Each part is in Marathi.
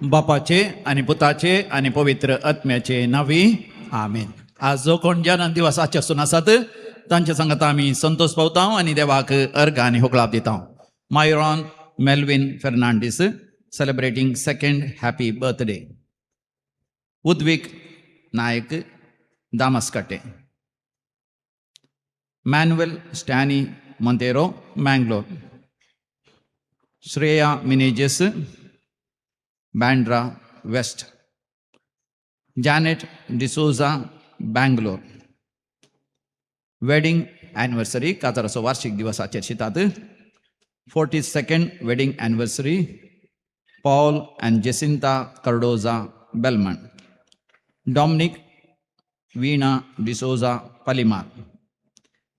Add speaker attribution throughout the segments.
Speaker 1: बापाचे आणि पुताचे आणि पवित्र आत्म्याचे नावी आमेन. आज जो कोण जन्म दिवस आसून आसात तांच्या सांगात आम्ही संतोष पावता आणि देवाक अर्घ आणि होकळाप दिता. Myron Melvin Fernandes celebrating second happy birthday. Udvik Nayak Damaskatte. Manuel Stany Monteiro Mangalore. Shreya Menezes Bandra west. Janet D'Souza Bangalore. Wedding anniversary कातराचो वार्षिक दिवस आचरतात. 42nd wedding anniversary Paul and Jacinta Cardozo Belman. Dominic Veena D'Souza Palimar.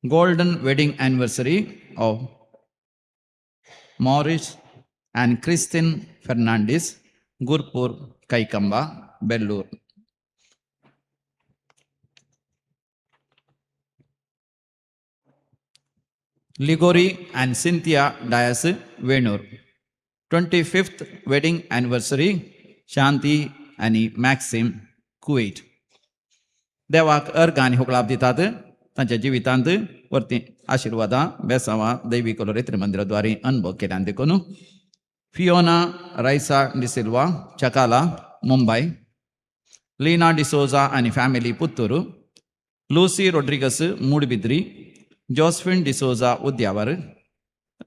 Speaker 1: Golden wedding anniversary of Maurice and Christine Fernandes Gurpur Kaikamba Bellur. Ligory and Cynthia Dias Venur. 25th wedding anniversary Shanti आणि मॅक्सिम कुवेट. देवाक अर्घ आणि होकळाप दितात. तांच्या जिवितांत वरती आशिर्वादा बेसावा दैविक रित्री मंदिराद्वारे अनुभव केल्यान देखून Fiona Raisa D'Silva Chakala Mumbai. Leena D'Souza आणि family Puttur. Lucy Rodrigues Moodbidri. Josephine D'Souza Udyavar.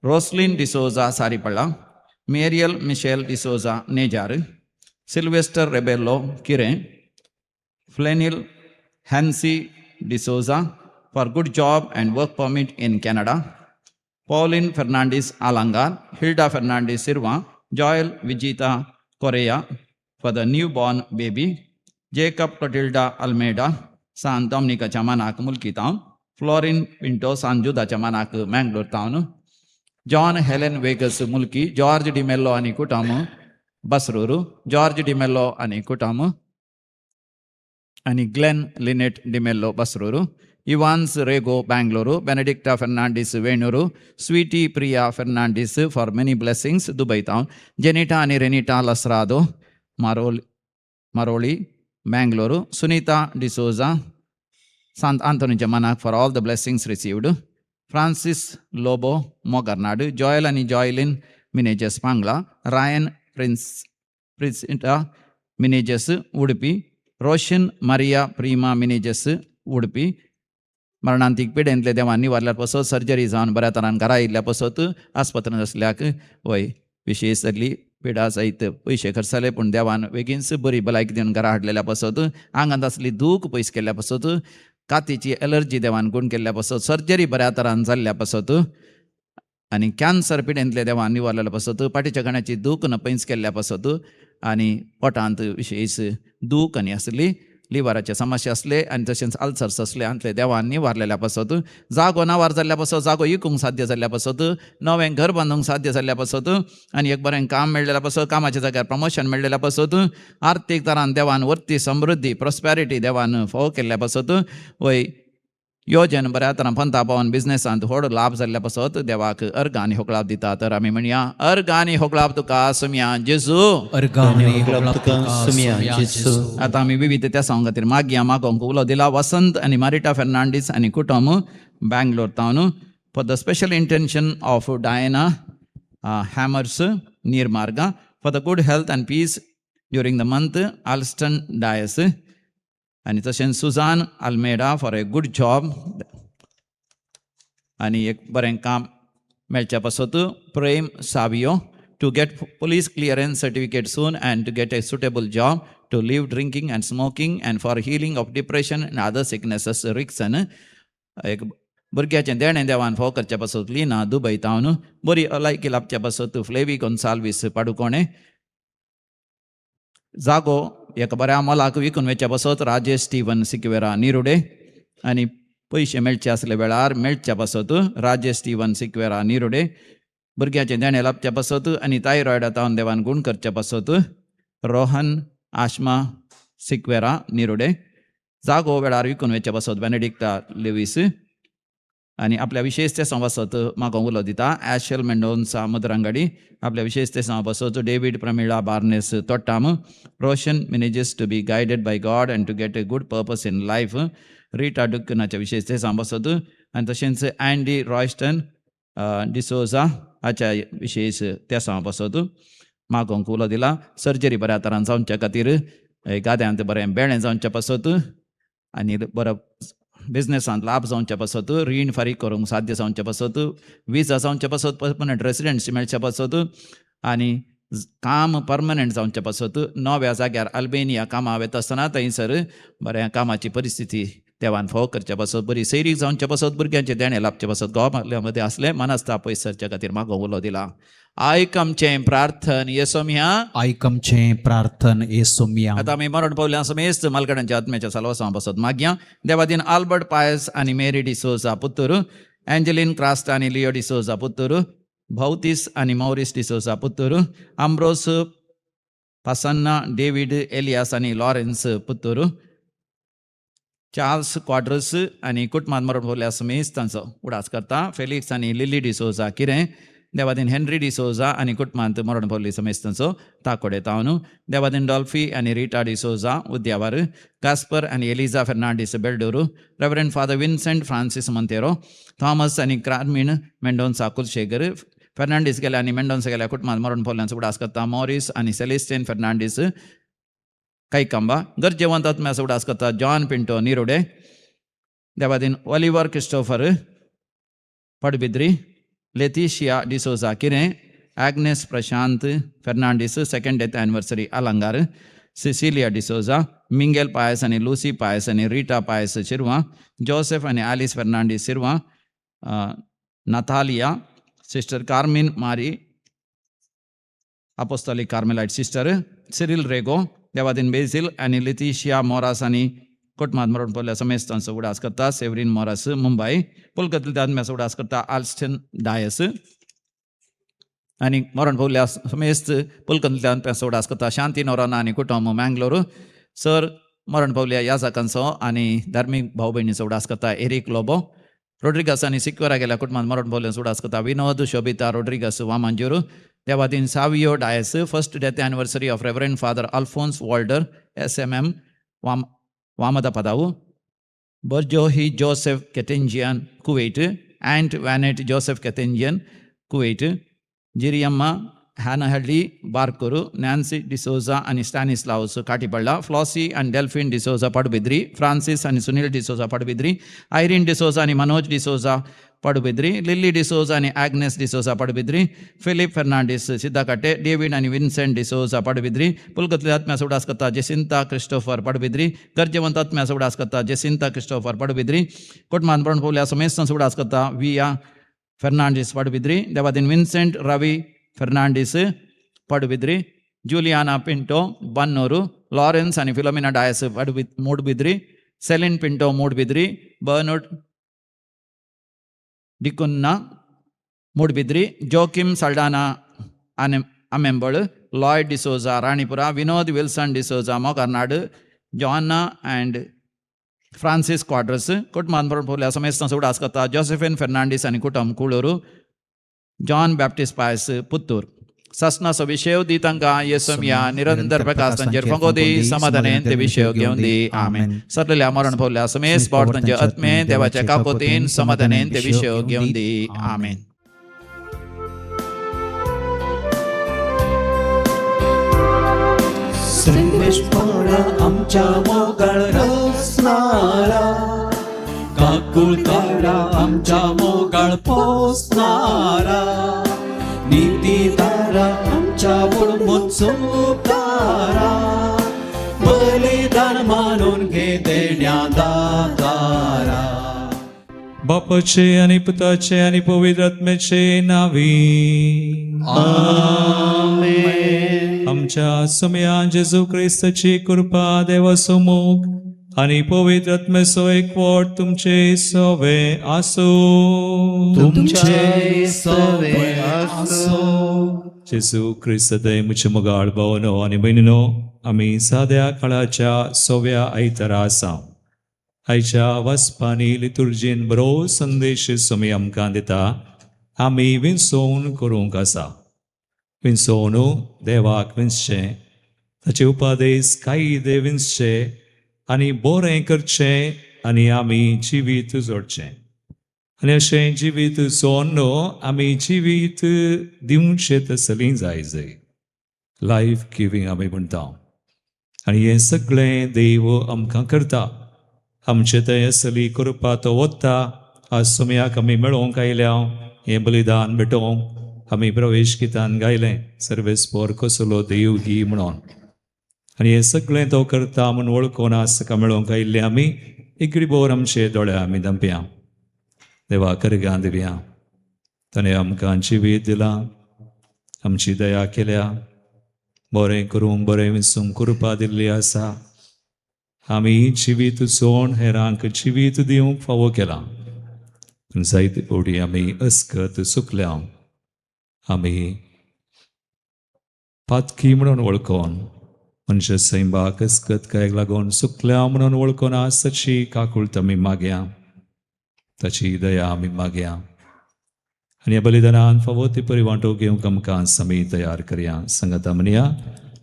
Speaker 1: Roslin D'Souza Saripalla. Meriel Michelle D'Souza Nejar. Sylvester Rebello Kirem. Flenil Hansi D'Souza for good job and work permit in Canada. Pauline Fernandes Alangar. Hilda Fernandes Shirva. Joel Vijita Correa for the new born baby. Jacob Clotilda Almeida सान डॉमिनिकाच्या मानाक मुलकी तावन. फ्लोरिन पिंटो सान जुदाच्या मानाक Mangalore तावन. John Helen Vegas Mulki. George D'Mello आणि कुटाम बसरूर. जॉर्ज डिमेल्लो आणि कुटाम आणि Glen Lynette D'Mello Basrur. Evans Rego Bangalore. Benedicta Fernandes Venur. Sweety Priya Fernandes for many blessings Dubai तावन. जेनिटा आणि रेनिटा लसरादो मारोळी बँगलोरू. सुनीता डिसोजा सांत आंतोनीच्या मनाक for all the blessings received. Francis Lobo Mogarnad. Joel आणि Joyline Menezes Pangala. Ryan Princita Menezes Udupi. Roshan Maria Prima Menezes Udupi. मरणांतीक पिडेंतले देवान निवारल्यार पासत सर्जरी जावन बऱ्या तरान घरा येयल्ल्या पासत आस्पत्रांत असल्याक वय विशेष जाल्ली पिडा सहित पयशे खर्च जाले पूण देवान बेगीनच बरी भलायकी दिवन घरा हाडलेल्या पासत आंगांत आसली दूख पयस केल्ल्या पासत कातीची एलर्जी देवान गुण केल्ल्या पासत सर्जरी बऱ्या तरान जाल्ल्या पासत आनी कॅन्सर पिडेंतले देवान निवारलेल्या पासत पाठीच्या कण्याची दूख न पयस केल्ल्या पासत आनी पोटांत विशेष दूख आनी आसली लिव्हराचे समस्या असले आणि तशेंच अल्सर्स असले आनी देवान निवारलेल्या पासत जागो नावार जाल्ल्या पासत जागो विकूंक साध्य जाल्ल्या पासत नवें घर बांदूंक साध्य जाल्ल्या पासत आनी एक बरें काम मेळ्ळेल्या पासत कामाच्या जाग्यार प्रमोशन मेळ्ळेल्या पासत आर्थीक तरान देवान वर्ती समृद्धी प्रॉस्पेरिटी देवान फोव केल्ल्या पासत वय योजन बऱ्या तरान पंथा पावन बिझनेसांत व्हड लाभ जाल्ल्या पासत देवाक अर्घ आनी होकळाप दिता. तर आमी म्हणया अर्घ आनी होकळाप तुका सुमया जेजू. आता आमी विविध त्या सॉंग खातीर मागया मागोंक उलो दिला. वसंत आनी मारिटा फर्नांडीस आनी कुटुंब बँगलोर तावन for the special intention of Diana Hammers near मार्गा for the good health and peace during the month Alston Dias. आणि तशेंच Suzanne Almeida for a good job आनी एक बरें काम मेळच्या पासत Prem Savio to get police clearance certificate soon and to get a suitable job to leave drinking and smoking and for healing of depression and other sicknesses Rixon. एक भुरग्याचें देणें देवान फोव करच्या पासत लिना दुबय तावन. बरी अलायकी लाभच्या पासत फ्लेवी गोन्साल्वीस पाडुकोणे. जागो एका बऱ्या मोलाक विकून वेच्या पासत राजेश स्टीवन सिक्वेरा निरुडे. आनी पयशे मेळचे आसले वेळार मेळच्या पासत राजेश स्टीवन सिक्वेरा निरुडे. भुरग्याचें देणें लाभच्या पासत आनी थायरॉयडा तावन देवान गुण करच्या पासत रोहन आश्मा सिक्वेरा निरुडे. जागो वेळार विकून वेच्या पासत बेनेडिक्टा लेवीस. आणि आपल्या विशेषते संवासत म्हाका उलो दिता ॲशल मेंडोन्सा मदरांगाडी, आपल्या विशेषते संवासत David Pramila Barnes Thottam, Roshan Menezes to be guided by God and to get a good purpose in life, Rita डुक्कनाच्या विशेषते संवासत, आनी तशेंच अँडी रॉयस्टन डिसोजा हाच्या विशेष त्या संवासत म्हाका उलो दिला. सर्जरी बऱ्या तरान जावच्या खातीर, गाद्यांत बरें बेळें जावचें पासत आनी बरो बिझनेसांत लाभ जावचे पासत, रीण फारीक करूंक साध्य जावचे पासत, विजा जावचे पासत, परमनंट रेसिडेंट्स मेळचे पासत आनी काम परमनंट जावचे पासत, नव्या जाग्यार अल्बेनिया कामां वेता आसतना थंयसर बऱ्या कामाची परिस्थिती देवान फावो करचे पासत, बरी सैरीक जावचे पासत, भुरग्यांचे देणे लाभचे पासत, गांवांतल्या मदें असले मनस्ताप पयसरच्या खातीर म्हाका उलो दिला. आयक आमचें प्रार्थन येसोमिया,
Speaker 2: आयक आमचें प्रार्थन येसोमिया.
Speaker 1: आतां आमी मरण पावल्या समेस्त मालगड्यांच्या आत्म्याच्या साल्वासा पासत मागया. देवादीन आल्बर्ट पायस आनी Mary D'Souza Puttur, Angeline Crasta आनी लिओ डिसोजा पुत्तूर, भौतीस आनी मौरिस डिसोजा पुत्तूर, आम्ब्रोस पासन्ना, डेविड एलियास आनी लॉरेन्स पुत्तूर, चार्ल्स क्वाड्रस आनी कुटुंबांत मरण पावल्या समेस्त तांचो उडास करता. फेलिक्स आनी लिली डिसोजा किरें, देवादीन हेनरी डिसोजा आनी कुटुंबांत मरण पावली समेस्त तांचो ताकोडे तावन, देवादीन डॉल्फी आनी रिटा डिसोजा उद्यावर, कास्पर आनी एलिझा फेर्नांडीस बेल्डोर, Reverend Father Vincent Francis Monteiro, Thomas आनी कार्मिन मेंडोन्सा कुलशेगर, फेर्नांडीस गेल्या आनी मेंडोन्सा गेल्या कुटुंबांत मरण पावल्यांचो उडास करता. मॉरिस आनी सेलेस्टिन फेर्नांडीस कैकांबा, गरजेवंत आत्म्याचो उडास करता. जॉन पिंटो निरोडे, देवादीन Oliver Christopher Padubidri, Leticia D'Souza Kirem, Agnes Prashant Fernandes second death anniversary Alangar, Cecilia D'Souza, Mingel Pais आनी लुसी पायस आनी रिटा पायस शिरवां, जोसेफ आनी Alice Fernandes Shirva, Natalia, sister Carmine Marie apostolic Carmelite sister, Cyril Rego, देवादीन बेझिल आनी लेथिशिया मोरास आनी कुटुंबांत मरण पावल्या समेस्त तांचो उडास करता. सेवरीन मोरास मुंबय, पुलकतल्या आत्म्याचो उडास करता. आल्स्टन डायस आनी मरण पावल्या समेस्त पुलकतल्या आत्म्याचो उडास करता. शांती नोराना आनी कुटुंब मँगलोर, सर मरण पावल्या याजाकांचो आनी धार्मीक भाव भयणीचो उडास करता. एरिक लोबो, रोड्रिगस आनी सिक्वेरा गेल्या कुटुंबांत मरण पावल्यांचो उडास करता. Vinod Shobhita Rodrigues Vamanjoor, Devadin Savio Dias, first death anniversary of Reverend Father Alphonse Walder SMM Vamadapadav, बर्जोही जोसेफ केटेंजियन कुवेट, अँट वॅनेट जोसेफ केटेंजियन Kuwait, Jiriyamma Hanhalli Barkur, Nancy D'Souza आनी स्टॅनिस्लावस काटीपडला, फ्लॉसी आनी डेल्फिन डिसोजा पडबिद्री, फ्रांसीस आनी Sunil D'Souza Padubidri, Irene D'Souza आनी Manoj D'Souza Padubidri, Lily D'Souza आनी Agnes D'Souza Padubidri, Philip Fernandes Siddhakatte, David आनी विन्सेंट डिसोजा पडबिद्री, पुलकतल्या आत्म्याचो उडास करता. जेसिंता क्रिस्टोफर पडबिद्री, गरजेवंत आत्म्याचो उडास करता. जेसिंता क्रिस्टोफर पडबिद्री, कुटुंबांत मरण पावल्या समेस्त तांचो उडास करता. विया फेर्नांडीस पडबिद्री, देवादीन Vincent Ravi Fernandes Padubidri, Juliana Pinto Bannur, Lawrence आनी Philomena Dias Moodbidri, Celine Pinto Moodbidri, Bernard D'Cunha Moodbidri, Joachim Saldanha आनी Amembal, Lloyd D'Souza Ranipura, Vinod Wilson D'Souza Mogarnad, Johanna and Francis Quadros, कुटुंबांत मरण पावल्या समेस्त तांचो उडास करता. जोसेफिन फेर्नांडीस आनी कुटुंब कुळूरू, जॉन बॅप्टिस्ट पायस पुत्तूर. ससना विषय दी तांकां येसोमिया निरंतर प्रकाश तांचेर फंगो दी, समाधानेन ते विषय घेवन दी. आमेन. सतलेल्या मरण पावल्या समेस्त पावट तांचे आत्मे देवाच्या काकोतीन समाधानेन ते विषय घेवन दी. आमेन.
Speaker 3: संदेश पडा आमच्या मोगाळ रचणारा, काकुळ काढा आमच्या मोगाळ पोसणारा, नीतीदारा आमच्या बुडमुत चुकतारा, बलिदान मानून घे देण्यादातारा.
Speaker 4: बापाचे आणि पुताचे आणि पवित्र आत्म्याचे नावी.
Speaker 3: आमेन.
Speaker 4: आमच्या समया जेजू ख्रिस्ताची कृपा, देवासमूग आणि पवित्र आत्म्याचो एकवट तुमचे सवे आसो.
Speaker 3: तुमचे सवे आसो.
Speaker 4: जेजू ख्रिस्त मुचे मोगाळ भावनो आणि बहिणीनो, आम्ही साध्या काळाच्या 6व्या आयतारा आसा. आयच्या वचपांनी लितुर्जीन बरो संदेश सुमी आमकां दिता आमी विंसोवन करूंक आसा. विंसोवन देवाक विंसचें, ताचे उपादेस कायदे विंसचे आनी बरें करचें आनी आमी जिवीत जोडचें. आनी अशें जिवीत सोन आमी जिवीत दिवचें तसलीं जाय. लायफ गिवींग आमी म्हणटा आनी हें सगळें देव आमकां करता. आमचे थंय असली करपा तो वता. आज सुमयाक आमी मेळोवंक आयल्या हें बलिदान भेटोवंक आमी प्रवेश गितान गायलें सर्वेस्पोर कसलो देव ही म्हणून. आनी हें सगळें तो करता म्हूण वळखून आज सकाळ मेळोवंक आयिल्ले आमी इकडिबोर आमचे दोळे आमी धांपया. देवा करगां दिवया. ताणें आमकां जिवीत दिलां, आमची दया केल्या, बरें करूंक बरें विंसूंक कृपा दिल्ली आसा. आमी जिवीत सोडून हेरांक जिवीत दिवंक फावो केला. जायते फावटी आमी अस्कत चुकल्या. आमी पातकी म्हणून वळखून म्हणजे सैंबाक अस्कतकायक लागून चुकल्या म्हणून वळखून आज ताची काकूळट आमी मागया, ताची दया आमी मागया. आनी ह्या बलिदानान फावो ती परिवांटो घेवंक आमकां आमी तयार करया. सांगाता म्हणया,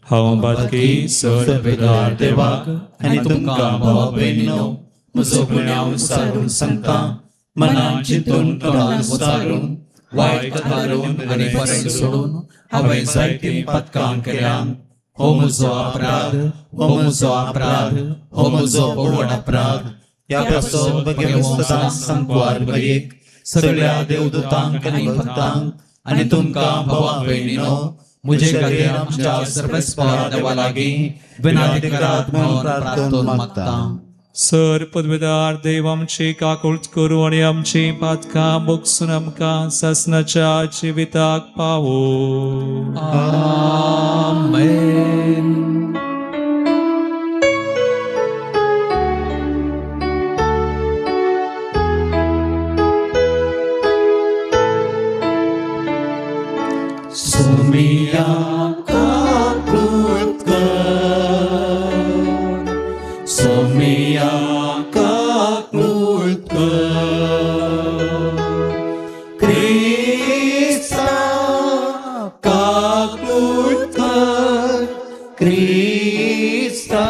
Speaker 4: हांव बातकी
Speaker 3: सर्वेदार देवाक आनी तुमकां भावा भयणीनो म्हजो गुन्यांव विचारून सांगता. मनान चिंतून तोंडान उच्चारून वायट करून आनी बरें सोडून हांवें जायतीं पातकां केल्यां. हो म्हजो अपराध, हो म्हजो अपराध, हो म्हजो पडवड अपराध. ह्या पासून भगवंतान सांगवार भयेक सगळ्या देवदूतांक आनी भक्तांक आनी तुमकां भावा भयणीनो म्हजे खातीर आमच्या सर्वेस्पर देवा लागीं विनाधिकारांत म्हणून प्रार्थना मागता.
Speaker 4: सर पदवेदार देव आमची काकूळट करूं आनी आमची पातकां बोगसून आमकां सासणाच्या जिविताक पावो.
Speaker 2: आमेन.
Speaker 3: सुमिया काकूळट कर, सुमिया काकूळट कर. क्रिस्ता काकूळट कर, क्रिस्ता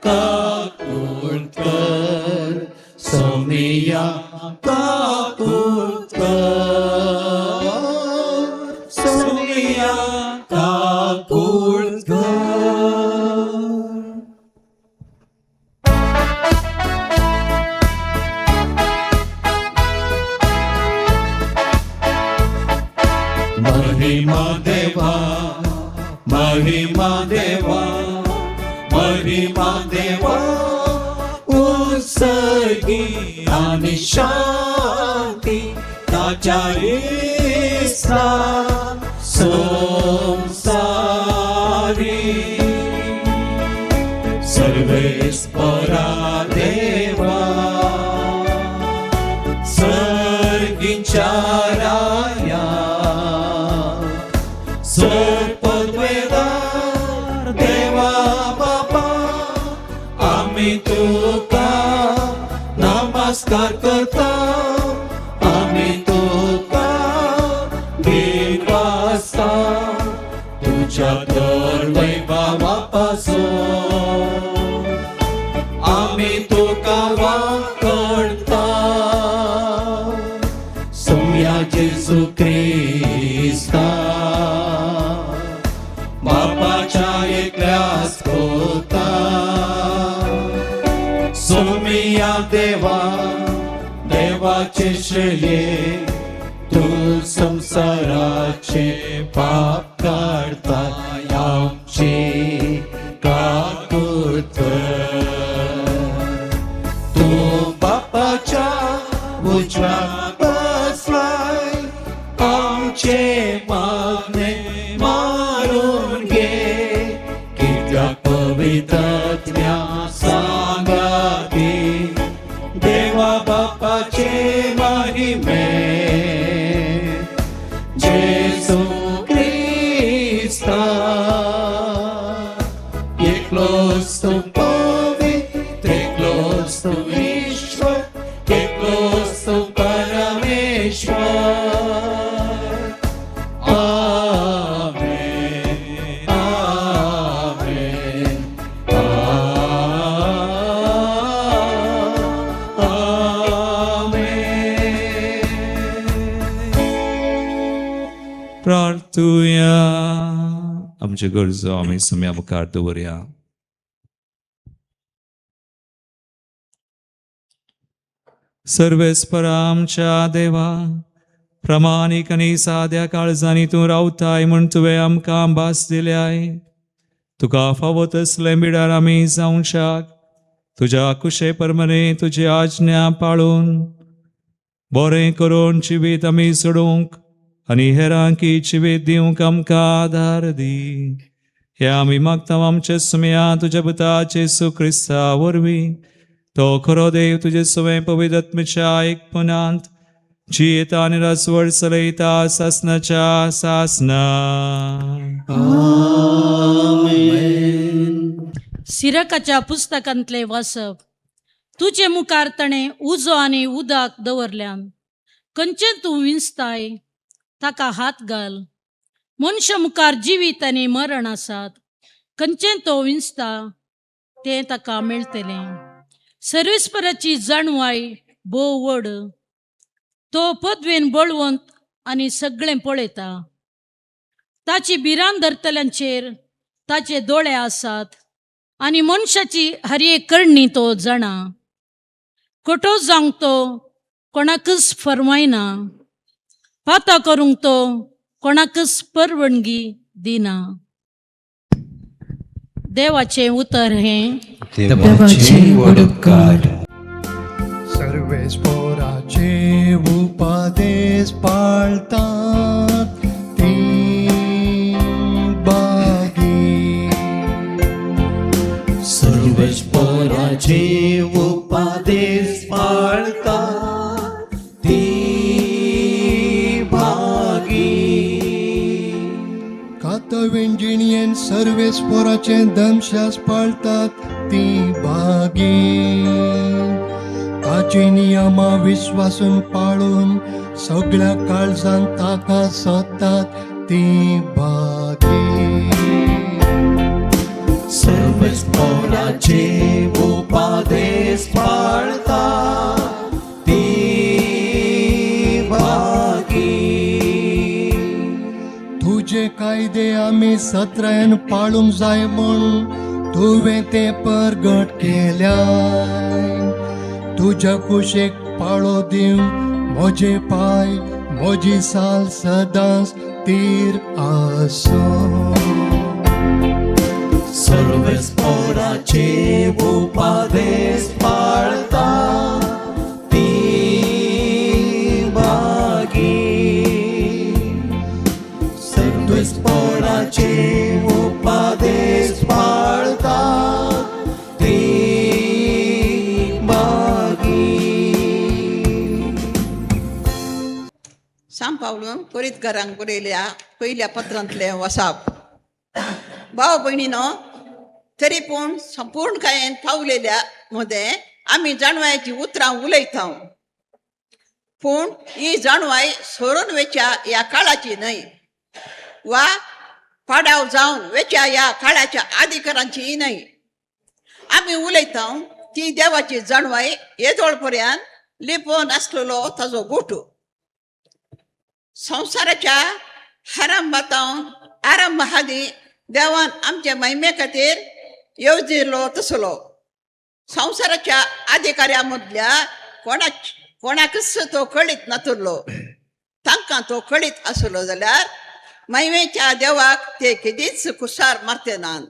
Speaker 3: काकूळट कर. सुमिया काकूळट कर, सुमिया काकूळट कर. महिमा देवा, महिमा देवा, महिमा देवा. उत्सर्गी आणि शांती ताच्या इस्ता संसारी. सर्वेस्परा देवा सर्गीच्या राया, पदवेदार देवा बाबा आमी तुका नमस्कार करता. आमी तुका गीत वाजता तुझ्या तर वैभवा पासून. आमी तुका वाकडता. सोम्या जेजू क्रिस्ता बापाच्या एकल्याच होता. सोमिया देवा, देवाचे श्रेय तू संसाराचे पाप काढता. आमची काकूळट तू बापाच्या उजव्यात बसलाय. आमचे मागणे मारून घे. कित्याक पवित्रात्म्या सांगाती देवा बापाचे महिमे. जेजू क्रिस्ता एकलोच तू पवित्र, एकलोच
Speaker 4: तुया आमचे गरजो आमी सम्या मुखार दवरया. सर्वेस्परा आमच्या देवा, प्रामाणीक आनी साद्या काळजांनी तूं रावताय म्हूण तुवें आमकां भास दिल्याय. तुका फावो तसले बिडार आमी जावं शाक तुज्या कुशे परमने तुजी आज्ञा पाळून बरें करून जिवीत आमी सोडूंक आनी हेरांक जिवीत दिवंक आमकां आदार दी. हे आमी मागता आमचे सुमया तुज्या पुता जेसू क्रिस्ता वरवीं. तो खरो देव तुजे सुमे पवित्र आत्म्याच्या एकपणांत जियेता आनी रासवड चलयता सासनाच्या सासना.
Speaker 5: सिरकाच्या पुस्तकांतले वाचप. तुजे मुखार ताणें उजो आनी उदक दवरल्यान खंयचे तूं विंचताय ताका हात घाल. मनशा मुखार जिवीत आनी मरण आसात, खंयचे तो विंचता तें ताका मेळटलें. सर्वेस्पराची जाणवाय भोव व्हड, तो पदवेन बळवंत आनी सगळें पळयता. ताची भिरांत धरतल्यांचेर ताचे दोळे आसात आनी मनशाची हर एक करणी तो जाणा. खोटो जावंक तो कोणाकच फरमायना, पातो करूंक तो कोणाकच परवानगी दिना. देवाचें उतर हें
Speaker 3: देवाचे वडकार.
Speaker 2: सर्वेस्पराचे उपादेश पाळतात ती बागी.
Speaker 3: सर्वेस्पराचे उपादेश पाळतात ती भागी.
Speaker 2: कातविंजिणीयेन सर्वेस्पराचे दमशास पाळतात ती भागी. ताची नियमा विश्वासून पाळून सगळ्या काळजान ताका सोदतात ती भागी.
Speaker 3: सर्वेस्पराचे उपादेश पाळतात ती भागी.
Speaker 2: तुझे कायदे आमी सत्र्यान पाळूंक जाय म्हूण तुवें ते परगट केल्याय. तुज्या कुशेक पाळो दिवंक म्हजे पाय म्हजी साल सदांच तीर आसो.
Speaker 3: सर्वेस्पराचे उपादेश पाळतात ती भागी. सर्वेस्पराचे उपादेश पाळतात ती भागी.
Speaker 6: सांग पावलून त्वरीत घरांक बरयल्या पयल्या पत्रांतले वसाप. भाव भयणीनो, तरी पूण संपूर्णकायेन पावलेल्या मध्ये आमी जाणवायाची उतरां उलयता. पूण ही जाणवाय सोडून वेच्या ह्या काळाची न्हय, वा पाडाव जावन वेच्या ह्या काळाच्या अधिकारांची न्हय. आमी उलयता ती देवाची जाणवाय येदोळ पर्यंत लिपोवन आसलेलो ताजो गोठो. संवसाराच्या आरंभातावन आरंभ हादी देवान आमच्या महिमे खातीर येवजिल्लो तसलो. संवसाराच्या अधिकाऱ्या मदल्या कोणाकच तो कळीत नासलो. तांकां तो कळीत आसलो जाल्यार महिमेच्या देवाक ते केदीच कुसार मारते नात.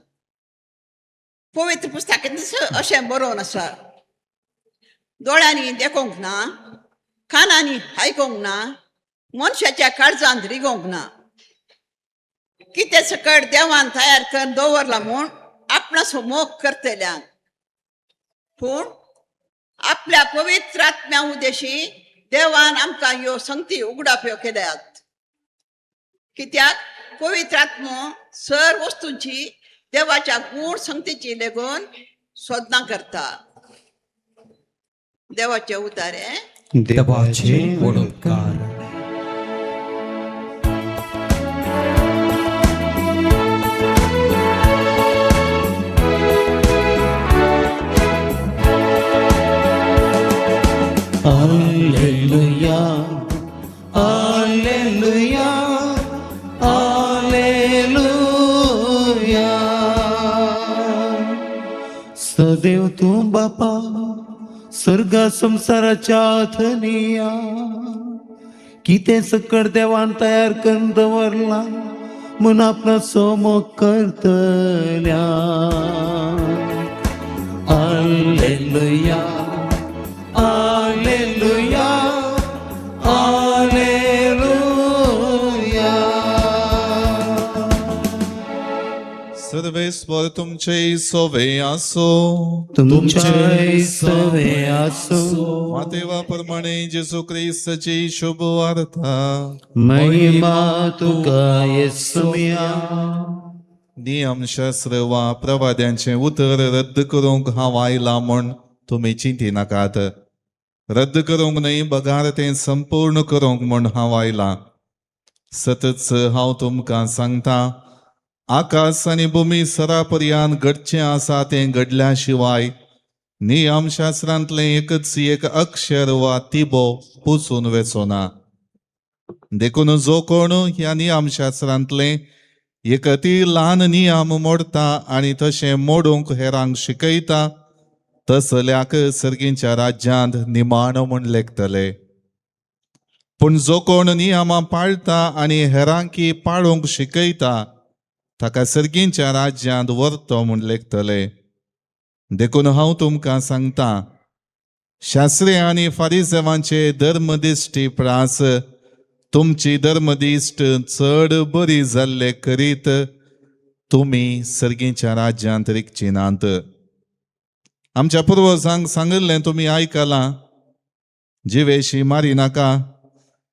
Speaker 6: पवित्र पुस्तकांत अशें बरोवन आसा, दोळ्यांनी देखूंक ना, कानांनी आयकूंक ना, मनशाच्या काळजांत रिगोंक ना. कितें सकट देवान तयार करून दवरला म्हूण आपणास मोग करतल्यांक. पूण आपल्या पवित्र आत्म्या उद्देशी देवान आमकां ह्यो संगती उगडाप्यो केल्यात. कित्याक पवित्र आत्मो सर वस्तूंची देवाच्या गूढ संगतीची लेगून सोदना करता. देवाचे उतारे.
Speaker 3: देवाचे वडकार. Alleluia, Alleluia, Alleluia. सदैव तू बापा सर्गा संसाराच्या थनिया किते सकट देवान तयार करून दवरला म्हण आपला सोमो करतल्या हालेलुया हालेलुया हालेलुया
Speaker 7: सर्वेस्वर तुमचे सोवे असो.
Speaker 3: तुमचे सवे असो
Speaker 7: मातेवाप्रमाणे जेसू ख्रिस्ताची शुभ वार्ता.
Speaker 3: महिमा तुका येसुया.
Speaker 7: नियमशास्त्र वा प्रवाद्यांचे उतर रद्द करूंक हांव आयला म्हण तुमी चिंती नाकात. रद्द करूंक न्हय, बगार तें संपूर्ण करूंक म्हण हांव आयला. सतत हांव तुमकां सांगता, आकाश आनी भुमी सरापर्यंत घडचें आसा तें घडल्या शिवाय नियमशास्त्रांतलें एकच एक अक्षर वा तिबो पुसून वेचोना. देखून जो कोण ह्या नियमशास्त्रांतलें एक अति ल्हान नियम मोडता आनी तशें मोडूंक हेरांक शिकयता, तसल्याक सर्गींच्या राज्यांत निमाण म्हूण लेखतले. पूण जो कोण नियमां पाळटा आनी हेरांकी पाळूंक शिकयता, ताका सर्गींच्या राज्यांत व्हरतो म्हूण लेखतले. देखून हांव तुमकां सांगता, शास्त्री आनी फारिसेवांचे धर्मदिश्टी प्रास तुमची धर्मदिश्ट चड बरी जाल्ले करीत तुमी सर्गींच्या राज्यांत रिकची नात. आमच्या पुर्वजांक सांगिल्लें तुमी आयकलां, जिवेशी मारी नाका.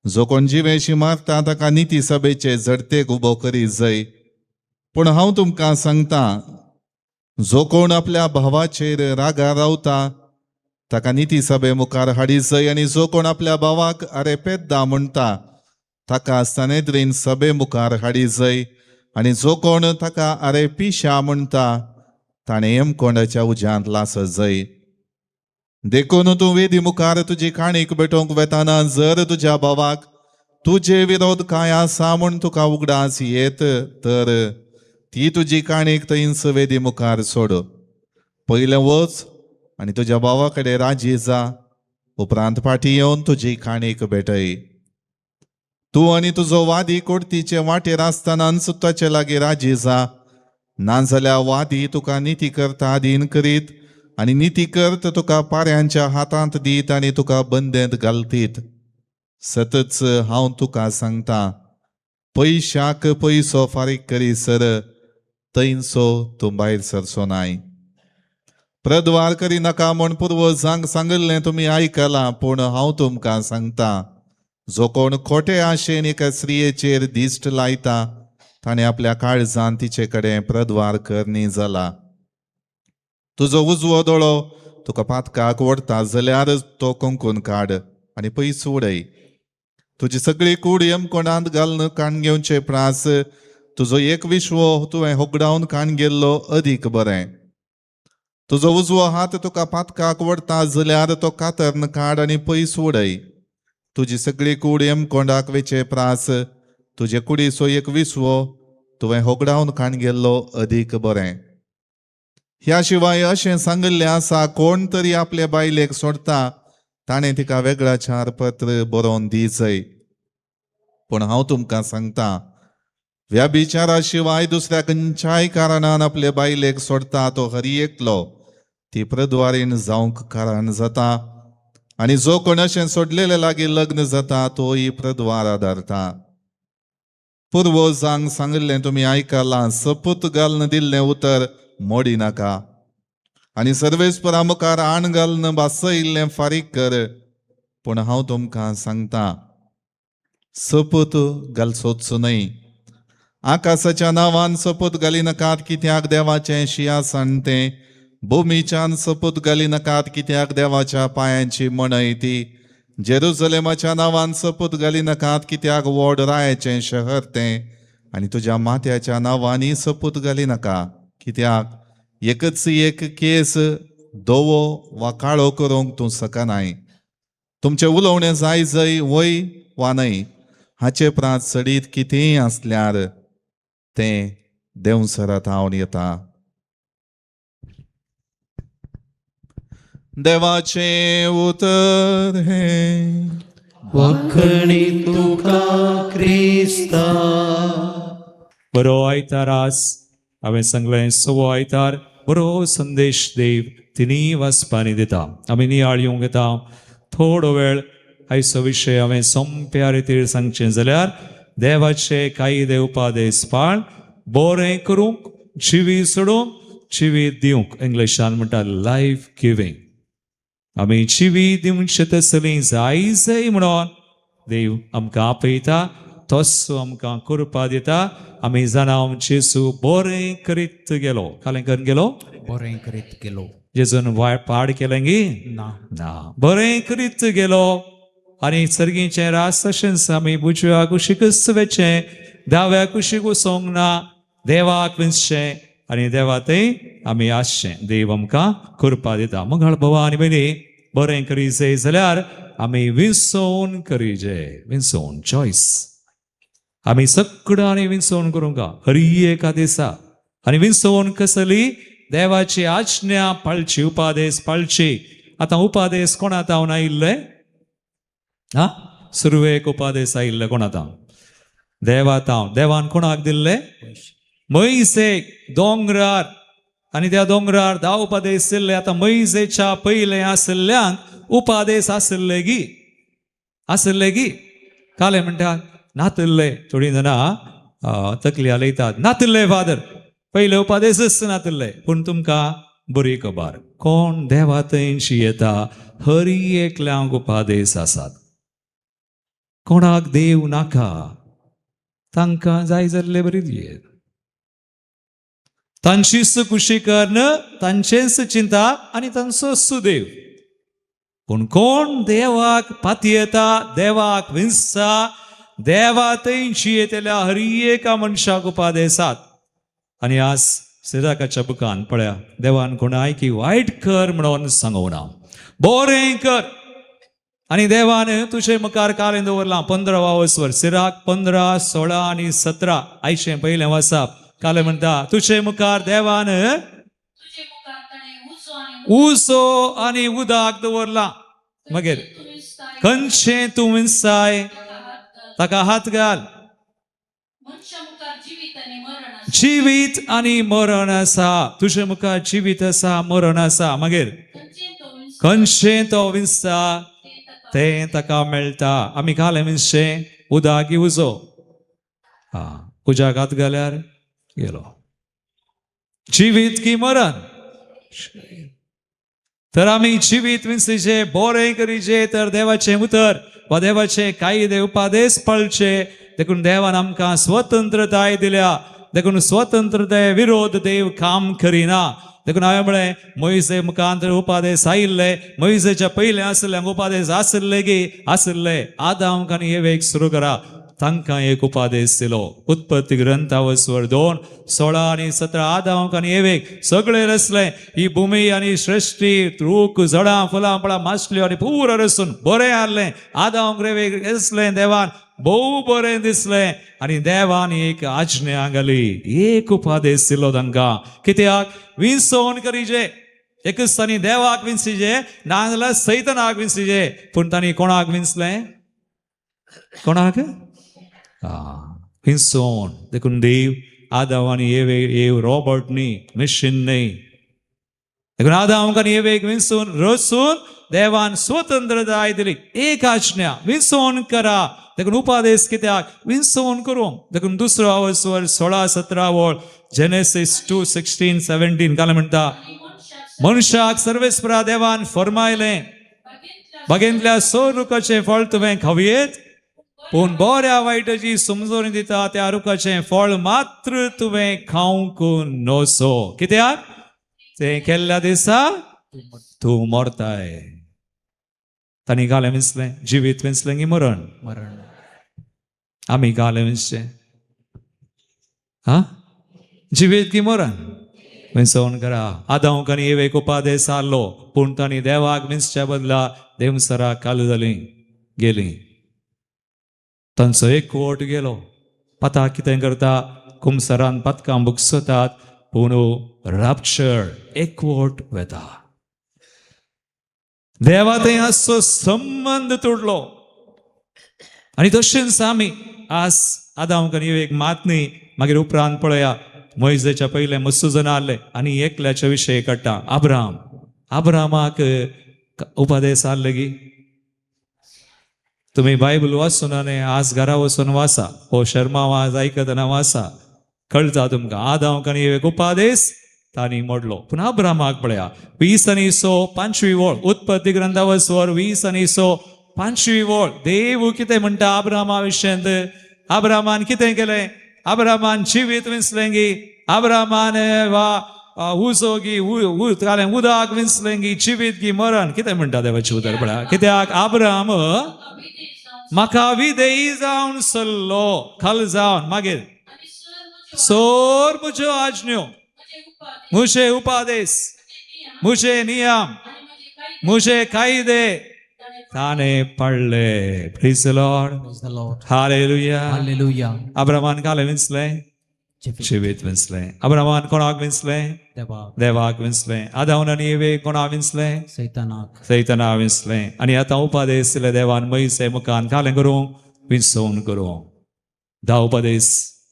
Speaker 7: जो कोण जिवेशी मारता ताका निती सभेचे झडतेक उबो करी जाय. पूण हांव तुमकां सांगता, जो कोण आपल्या भावाचेर रागार रावता ताका निती सभे मुखार हाडी जाय. आनी जो कोण आपल्या भावाक आरे पेद्दा म्हणटा ताका सनेद्रीन सभे मुखार हाडी जाय. आनी जो कोण ताका आरे पिशा म्हणटा ताणें हेमकोंडाच्या उज्यांत लासत जाय. देखून तूं वेदी मुखार तुजी काणीक भेटोवंक वेताना जर तुज्या भावाक तुजे विरोध काय आसा म्हूण तुका उगडास येत, तर ती तुजी काणीक थंयच वेदी मुखार सोड. पयलें वच आनी तुज्या भावा कडेन राजी जा, उपरांत फाटीं येवन तुजी काणीक भेटय. तूं आनी तुजो वादी कोर्टीचे वाटेर आसतनाच ताचे लागीं राजी जा. नाजाल्यार वादी तुका निती करता अधीन करीत आनी निती करत तुका पाऱ्यांच्या हातांत दीत आनी तुका बंदेंत घालतीत. सतत हांव तुका सांगता, पयशाक पयसो फारीक करीसर थंयसो तूं भायर सरचो नाय. प्रद्वार करी नाका म्हूण पुर्वजांक सांगिल्लें तुमी आयकलां. पूण हांव तुमकां सांगता, जो कोण खोटे आशेन एका स्त्रियेचेर दिश्ट लायता ताणें आपल्या काळजांत तिचे कडेन प्रद्वार करनी जाला. तुजो उजवो दोळो तुका पातकाक ओडटा जाल्यार तो कुंकून काड आनी पयस उडय. तुजी सगळी कूड हेमकोंडांत घालून काण घेवचे प्रास तुजो एक विश्वो तुवें होगडावन काण गेल्लो अदीक बरें. तुजो उजवो हात तुका पातकाक ओडटा जाल्यार तो कातरन काड आनी पयस उडय. तुजी सगळी कूड हेमकोंडाक वेचे प्रास तुजे कुडीचो एक विश्वो तुवें होगडावन काण गेल्लो अदीक बरें. ह्या शिवाय अशें सांगिल्लें आसा, कोण तरी आपले बायलेक सोडता ताणें तिका वेगळा चारपत्र बरोवन दी जाय. पूण हांव तुमकां सांगता, व्यभिचारा शिवाय दुसऱ्या खंयच्याय कारणान आपले बायलेक सोडता तो हरी एकलो ती प्रद्वारीन जावंक कारण जाता. आनी जो कोण अशें सोडलेले लागीं लग्न जाता तोय प्रद्वार आदारता. पुर्वजांक सांगिल्लें तुमी आयकलां, सपूत घालून दिल्लें उतर मोडी नाका. आनी सर्वेस्परा मुखार आण घालून बासयिल्लें फारीक कर. पूण हांव तुमकां सांगता, सपूत घालचोच न्हय. आकाशाच्या नांवान सपूत घाली नाकात, कित्याक देवाचें शिंयासन तें. भुमीच्यान सपूत घाली नाकात, कित्याक देवाच्या पांयांची मणय ती. जेरुसलेमाच्या नांवान सपूत घाली नाकात, कित्याक व्हड रायाचें शहर तें. आनी तुज्या माथ्याच्या नांवांनी सपूत घाली नाका, कित्याक एकच एक केस धवो वा काळो करूंक तूं सकनाय. तुमचें उलोवणें जाय जय वय वा न्हय हाचे प्रांत चडीत कितेंय आसल्यार तें देंवसरांत हांव येता. देवाचे उतर हे
Speaker 3: वखणी तुका क्रिस्ता.
Speaker 4: बरो आयतार आज हांवें सांगलें सवो आयतार बरो संदेश देव तिनी वाचपांनी दिता. आमी नियाळ येवंक येता. थोडो वेळ आयचो विशय हांवें सोंप्या रितीर सांगचें जाल्यार देवाचे कायदे उपादेस पाळ, बरें करूंक, जिवी सोडूंक, जिवीत दिवंक. इंग्लिशान म्हणटा लायफ गिवींग. आमी जिवी दिवचे तसलीं जाय म्हणून देव आमकां आपयता, तसो आमकां करपा दिता. आमी जाणा जेजू बरें करीत गेलो. कालें करून गेलो?
Speaker 3: बरें करीत गेलो
Speaker 4: जेजून पाड केलें गी ना, बरें करीत गेलो. आनी सर्गीचें रास तशेंच आमी उजव्या कुशीक वेचें, दाव्या कुशीक वचोंक ना, देवाक विंचचें आनी देवा थंय आमी आसचें. देव आमकां करपा दिता. मंगळ भवा आनी भयणी, बरें करी जाय जाल्यार आमी विंचोवन करीजे. विंचोवन चॉयस आमी सगळ्यांनी विंचोवन करूंक हरी एका दिसा. आनी विंचोवन कसली देवाची आज्ञा पाळची, उपादेस पाळची. आतां उपादेस कोण आतां आयिल्ले? सुरवेक उपादेस आयिल्ले कोण आतां? देवान कोणाक दिल्ले? मैसेक दोंगरार. आनी त्या दोंगरार 10 उपादेस दिल्ले. आतां मैसेच्या पयले आसल्ल्यांक उपादेस आसले गी. काले म्हणटात नातिल्ले. थोडी जाणां तकली हालयतात, नातिल्ले फादर, पयले उपादेसच नातिल्ले. पूण तुमकां बरी खबर, कोण देवा थंयशी येता हरी एकल्यांक उपादेस आसात. कोणाक देव नाका तांकां जाय जाल्ले बरी दियेत. तांचीच खुशी करण, तांचेच चिंता आनी तांचो सुदेव. पूण कोण देवाक पाती येता, देवाक विंचता, देवा थंयशी येतल्या हरी एका मनशाक उपादेसात. आनी आज सिराकाच्या बुकान पळया, देवान कोणाय की वायट कर म्हणून सांगूं ना, बरें कर. आनी देवान तुजे मुखार कालें दवरलां 15वा वसवर, सिराक 15, 16 आनी 17 आयचें पयलें वाचप. कालें म्हणटा तुजे मुखार देवान उजो आनी उदक दवरलां. मागीर खंयचें तूं विंचताय ताका हात घाल. जिवीत आनी मरण आसा. तुजे मुखार जिवीत आसा, मरण आसा. मागीर खंयचें तो विंचता तें ताका मेळटा. आमी कालें विंचचें उदक की उजो? उज्याक हात घाल्यार गेलो. जिवीत की मरण? तर आमी जिवीत विंचचे, बरें करीचे, तर देवाचें उतर वा देवाचे कायदे उपादेस पाळचे. देखून देवान आमकां स्वतंत्रताय दिल्या. देखून स्वतंत्रते विरोध देव काम करिना. देखून हांवें म्हळें मोइसे मुखांतर उपादेस आयिल्ले, मोइसेच्या पयले आसल्ल्यांक उपादेस आसले. आदाम आनी एवेक सुरू करा, तांकां एक उपादेस दिलो. उत्पत्ती ग्रंथा वचवर 2, 16 आनी 17 आदाम आनी एवेक सगळे रचले. ही भुमी आनी सृश्टी, रूख, झाडां, फुलां, फळां, मासल्यो आनी पुरो रचून बरें हाडलें. आदाम एवेक रचलें. देवान भोव बरें दिसलें. आनी देवान एक आज्ञा घाली, एक उपादेस दिलो तांकां. कित्याक? विंचोवन करीचे. एकच तांणी देवाक विंचीचे, नाजाल्यार सैतानाक विंचीचे. पूण तांणी कोणाक विंचलें? कोणाक? विंचोवन. देखून देव आदाम आनी एव रॉबर्ट न्ही, मिशीन न्ही. देखून आदाम आनी एवेक विंचून रचून देवान स्वतंत्रताय दिली. एक आज्ञा, विंचोवन करा. देखून उपादेस कित्याक? विंचोवन करूंक. देखून दुसरो वचवर 16-17 वळ जेनेसीस 2:16-17 काल म्हणटा, मनशाक सर्वेस्परा देवान फरमायलें, बागेंतल्या सगळ्या रुखाचें फळ तुवें खावयेत, पूण बऱ्या वायटाची समजून दिता त्या रुखाचें फळ मात्र तुवें खावंक नसो. कित्याक? तें केल्ल्या दिसा तूं मरताय. तांणी कालें विंचलें, जिवीत विंचलें की मरण? आमी कालें विंचचें? जिवीत की मरण? विंचोवन करा. आदाम आनी एवेक उपादेस आसलो, पूण तांणी देवाक विंचच्या बदला देवसराक काल जालीं, गेलीं. तांचो एकवट गेलो. पता कितें करता? कुमसरान पदकां बुकसतात, पूण रॅप्चर एकवट वेता. देवा थंय असो संबंध तोडलो आनी तशेंच आमी आज आतां आमकां एक मात न्ही मागीर उपरांत पळया मोइजेच्या पयले मसूजन आले आनी एकल्याच्या विशयी काडटा अब्रामाक उपदेश आसले तुम्ही बायबल वाचून आनी आज घरा वचून वाचा हो शर्मा वाज आयकतना वाचा कळटा तुमकां आदाम एक उपादेश तांणी मोडलो पूण अब्रामाक पळया 20:5 वळ उत्पत्ती ग्रंथावर स्वर 20:5 वळ देव कितें म्हणटा अब्रामा विशयंत अब्रामान कितें केलें अब्रामान जिवीत विंचलें गी अब्रामान वा उजोगी उदक विंचलें गी जिवीत गी मरण कितें म्हणटा देवाचें उतर पळया कित्याक अब्राम म्हाका विधेयी जावन चल्लो खल जावन मागीर सोर म्हज्यो आज्ञो म्हजे उपादेश म्हजे नियम म्हजे कायदे ताणे पाळले praise the Lord hallelujah
Speaker 3: hallelujah
Speaker 4: अब्रामान काले विंचलें जिवीत विंचलें अब्रामान कोणाक विंचलें देवाक विंचलें आदाम आनी एवे कोणाक विंचलें सैतानाक विंचलें आनी आतां उपादेश दिले देवान मोइसे मुखान कालें करूंक विंचोवन करूंक 10 उपादेश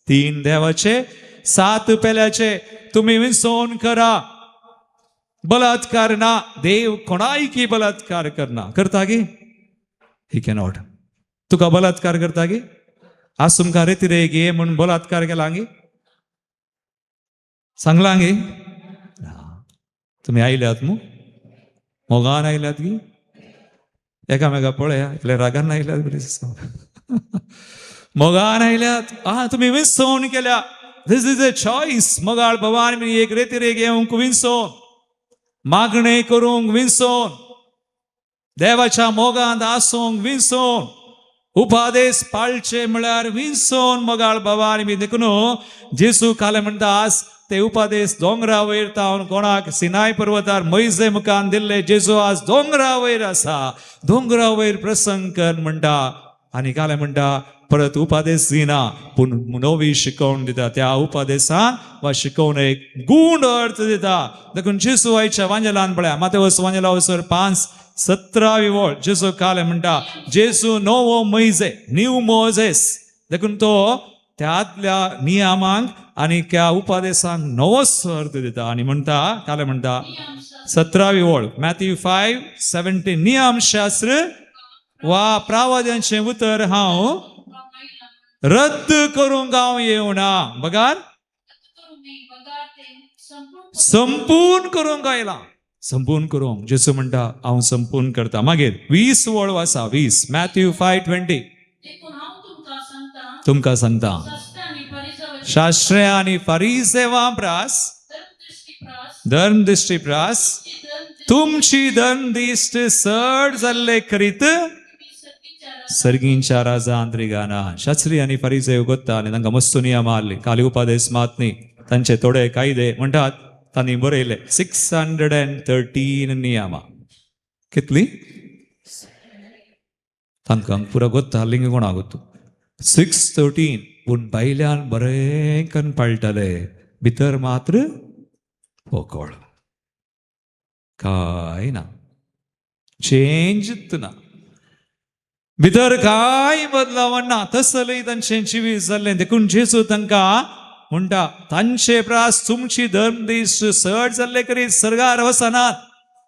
Speaker 4: 3 देवाचे 7 पेल्याचे तुम्ही विंचोवन करा बलात्कार ना देव कोणाय की बलात्कार करना करता गे ही कॅनॉट तुका बलात्कार करता गे आज तुमकां रेती गे म्हणून बलात्कार केला गे सांगला गे तुम्ही आयल्यात मू मोगान आयल्यात गी एकामेका पळया इतल्या रागान आयल्यात मोगान आयल्यात तुम्ही विंचोवन केल्या दिस इज अ चॉईस मोगाळ भवान एक रेती घेवंक विंचोवन मागणे करूंक विंचोवन देवाच्या मोगांत आसूंक विंचोवन उपादेश पाळचे म्हळ्यार विंचोवन मोगाळ भवान बी देखून जेसू काले म्हणटा आज ते उपादेश दोंगरा वयर तावन कोणाक सिनाय पर्वतार मोइजे मुखान दिल्ले जेजू आज दोंगरा वयर आसा दोंगरा वयर प्रसंग कर म्हणटा आनी काले म्हणटा परत उपादेश दिना पूण नवी शिकवण दिता त्या उपादेशान वा शिकवणेक गूढ अर्थ दिता देखून जेसू आयच्या वांजेलान पळया मातेवस वांजेला वचर 5:17 वळ जेसू काले म्हणटा जेसू नवो मोइजे न्यू मोजेस देखून तो त्यातल्या नियमांक आनी त्या उपादेशांक नवोच अर्थ दिता आनी म्हणटा काले म्हणटा 17 वळ मॅथ्यू 5:17 नियमशास्त्र वा प्रावाद्यांचे उतर हांव रद्द करूंक हांव येवना बगार संपूर्ण करूंक आयला संपूर्ण करूंक जेसू म्हणटा हांव संपूर्ण करता मागीर 20 वळ वाचा 20 मॅथ्यू 5:20 तुमकां सांगता शास्त्रे आनी फारिसे वापरास धर्मदिश्टी प्रास तुमची धर्मदिश्ट चड जाल्ले करीत सर्गींच्या राजान रिगाना शास्त्री आनी फारिसे गोत्ता आनी तांकां मस्तू नियम आसले काली उपादेश मात न्ही तांचे थोडे कायदे म्हणटात तांणी बरयले 613 नियमां कितली तांकां पुरो गोत्ता लिंग कोणाक गोत्तू 613 पूण भायल्यान बरें करून पाळटाले भितर मात्र पोकळ काय ना चेंज ना भितर काय बदलाव ना तसलय तांचे जिवीत जाल्ले देखून जेसू तांकां म्हणटा तांचे प्रास तुमची धर्मदिश्ट चड जाल्ले करीत सर्गार वचनात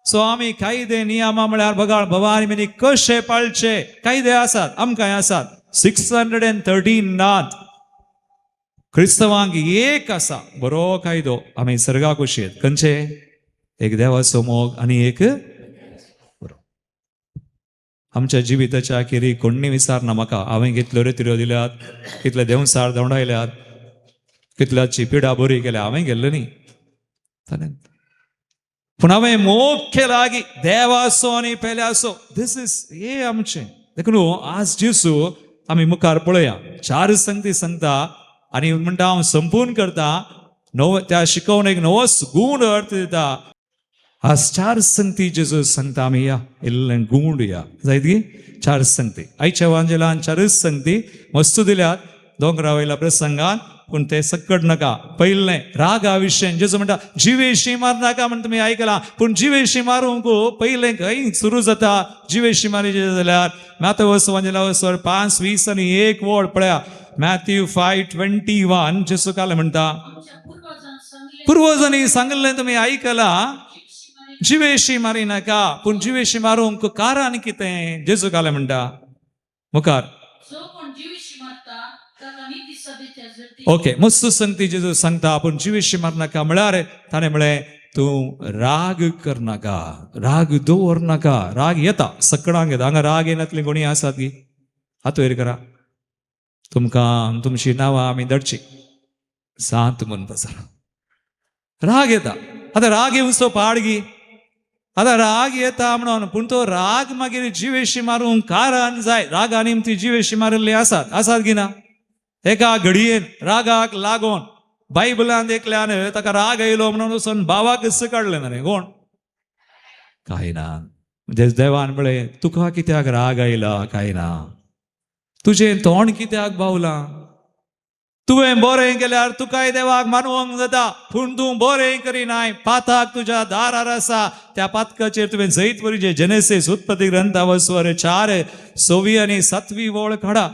Speaker 4: सो आमी कायदे नियमा म्हळ्यार बगाळ भवानी मिनी कशे पाळचे कायदे आसात आमकांय आसात 613 नात क्रिस्तवांक एक आसा बरो कायदो आमी सर्गाक वशीत खंयचे एक देवाचो मोग आनी एक बरो आमच्या जिविताच्या अखेरी कोणी विचारना म्हाका हांवें कितल्यो रेत्यो दिल्यात कितले देवसार दवडायल्यात कितल्याची पिडा बरी केल्या हांवें गेल्लो न्ही पूण हांवें मोग केला की देवाचो आनी पेल्याचो दिस इज हे आमचें देखून आज जेसू आमी मुखार पळया 4 संगती सांगता आनी म्हणटा हांव संपूर्ण करता त्या शिकवणेक नवोच गूढ अर्थ दिता आज 4 संगती जेजू सांगता आमी या इल्लें गूढ या जायत गी 4 संगती आयच्या वांजेलान 4 संगती वस्तू दिल्यात दोंगरा वयल्या प्रसंगान पण ते सकट नका. पहिले रागा विशयी जेजू म्हणटा जिवेशी मार नाका म्हणून तुम्ही ऐकला, पण जिवेशी मारूंक पहिले काही सुरू जाता. जिवेशी मारी जाल्यार मॅथ्यूस 5:20 वड पळया. मॅथ्यू 5:21 जेजू काय म्हणटा, पूर्वजांनी सांगले तुम्ही ऐकला, जिवेशी मारी नाका, पण जिवेशी मारूंक कारण कितें. जेजू काय म्हणटा मुखार. ओके, मस्त संगती जेजू सांगता पण जिवेशी मार नाका म्हळ्यार ताणें म्हळें तूं राग कर नाका, राग दवर नाका. राग येता सकडांक येता. हांगा राग येनातली कोणी आसात की हात वयर करा. तुमकां तुमची नांवां आमी धाडची सांत म्हणून पासर. राग येता. आतां राग येवचो पाड गी. आतां राग येता म्हणून, पूण तो राग मागीर जिवेशी मारूंक कारण जाय. रागांनी ती जिवेशी मारिल्ली आसात की ना. एका घडयेन रागाक लागून बायबलांत एकल्यान ताका राग येयलो म्हणून वचून भावाक काडलें ना रे. कोण काय ना. म्हणजे देवान म्हळें तुका कित्याक राग आयला काय ना. तुजें तोंड कित्याक बावलां. तुवें बरें केल्यार तुकाय देवाक मानवंक जाता, पूण तूं बरें करिनाय. पाताक तुज्या दारार आसा, त्या पातकाचेर तुवें जैत वरीचे जेनेसीस उत्पत्ती ग्रंथा 4:6 आनी 7 वळ काडा.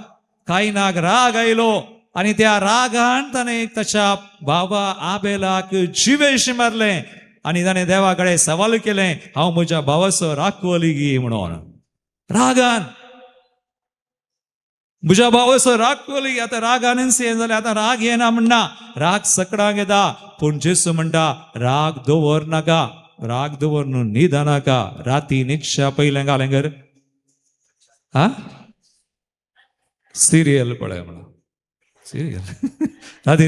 Speaker 4: कायनाक राग आयलो आणि त्या रागान ताणें ताच्या बाबा आबेलाक जिवेशी मारलें आणि ताणें देवा कडेन सवाल केलें, हांव म्हज्या भावाचो राखवली गी म्हणून. रागान म्हज्या भावाचो राखवली. आतां रागान जाल्यार आतां राग येना म्हणना, राग सकडांक येता. पूण जेसू म्हणटा राग दवर नाका. राग दवर न्हू, न्हिदा नाका. राती न्हिदच्या पयलें घालें कर. सिरियल पळय म्हणून. सिरियल राती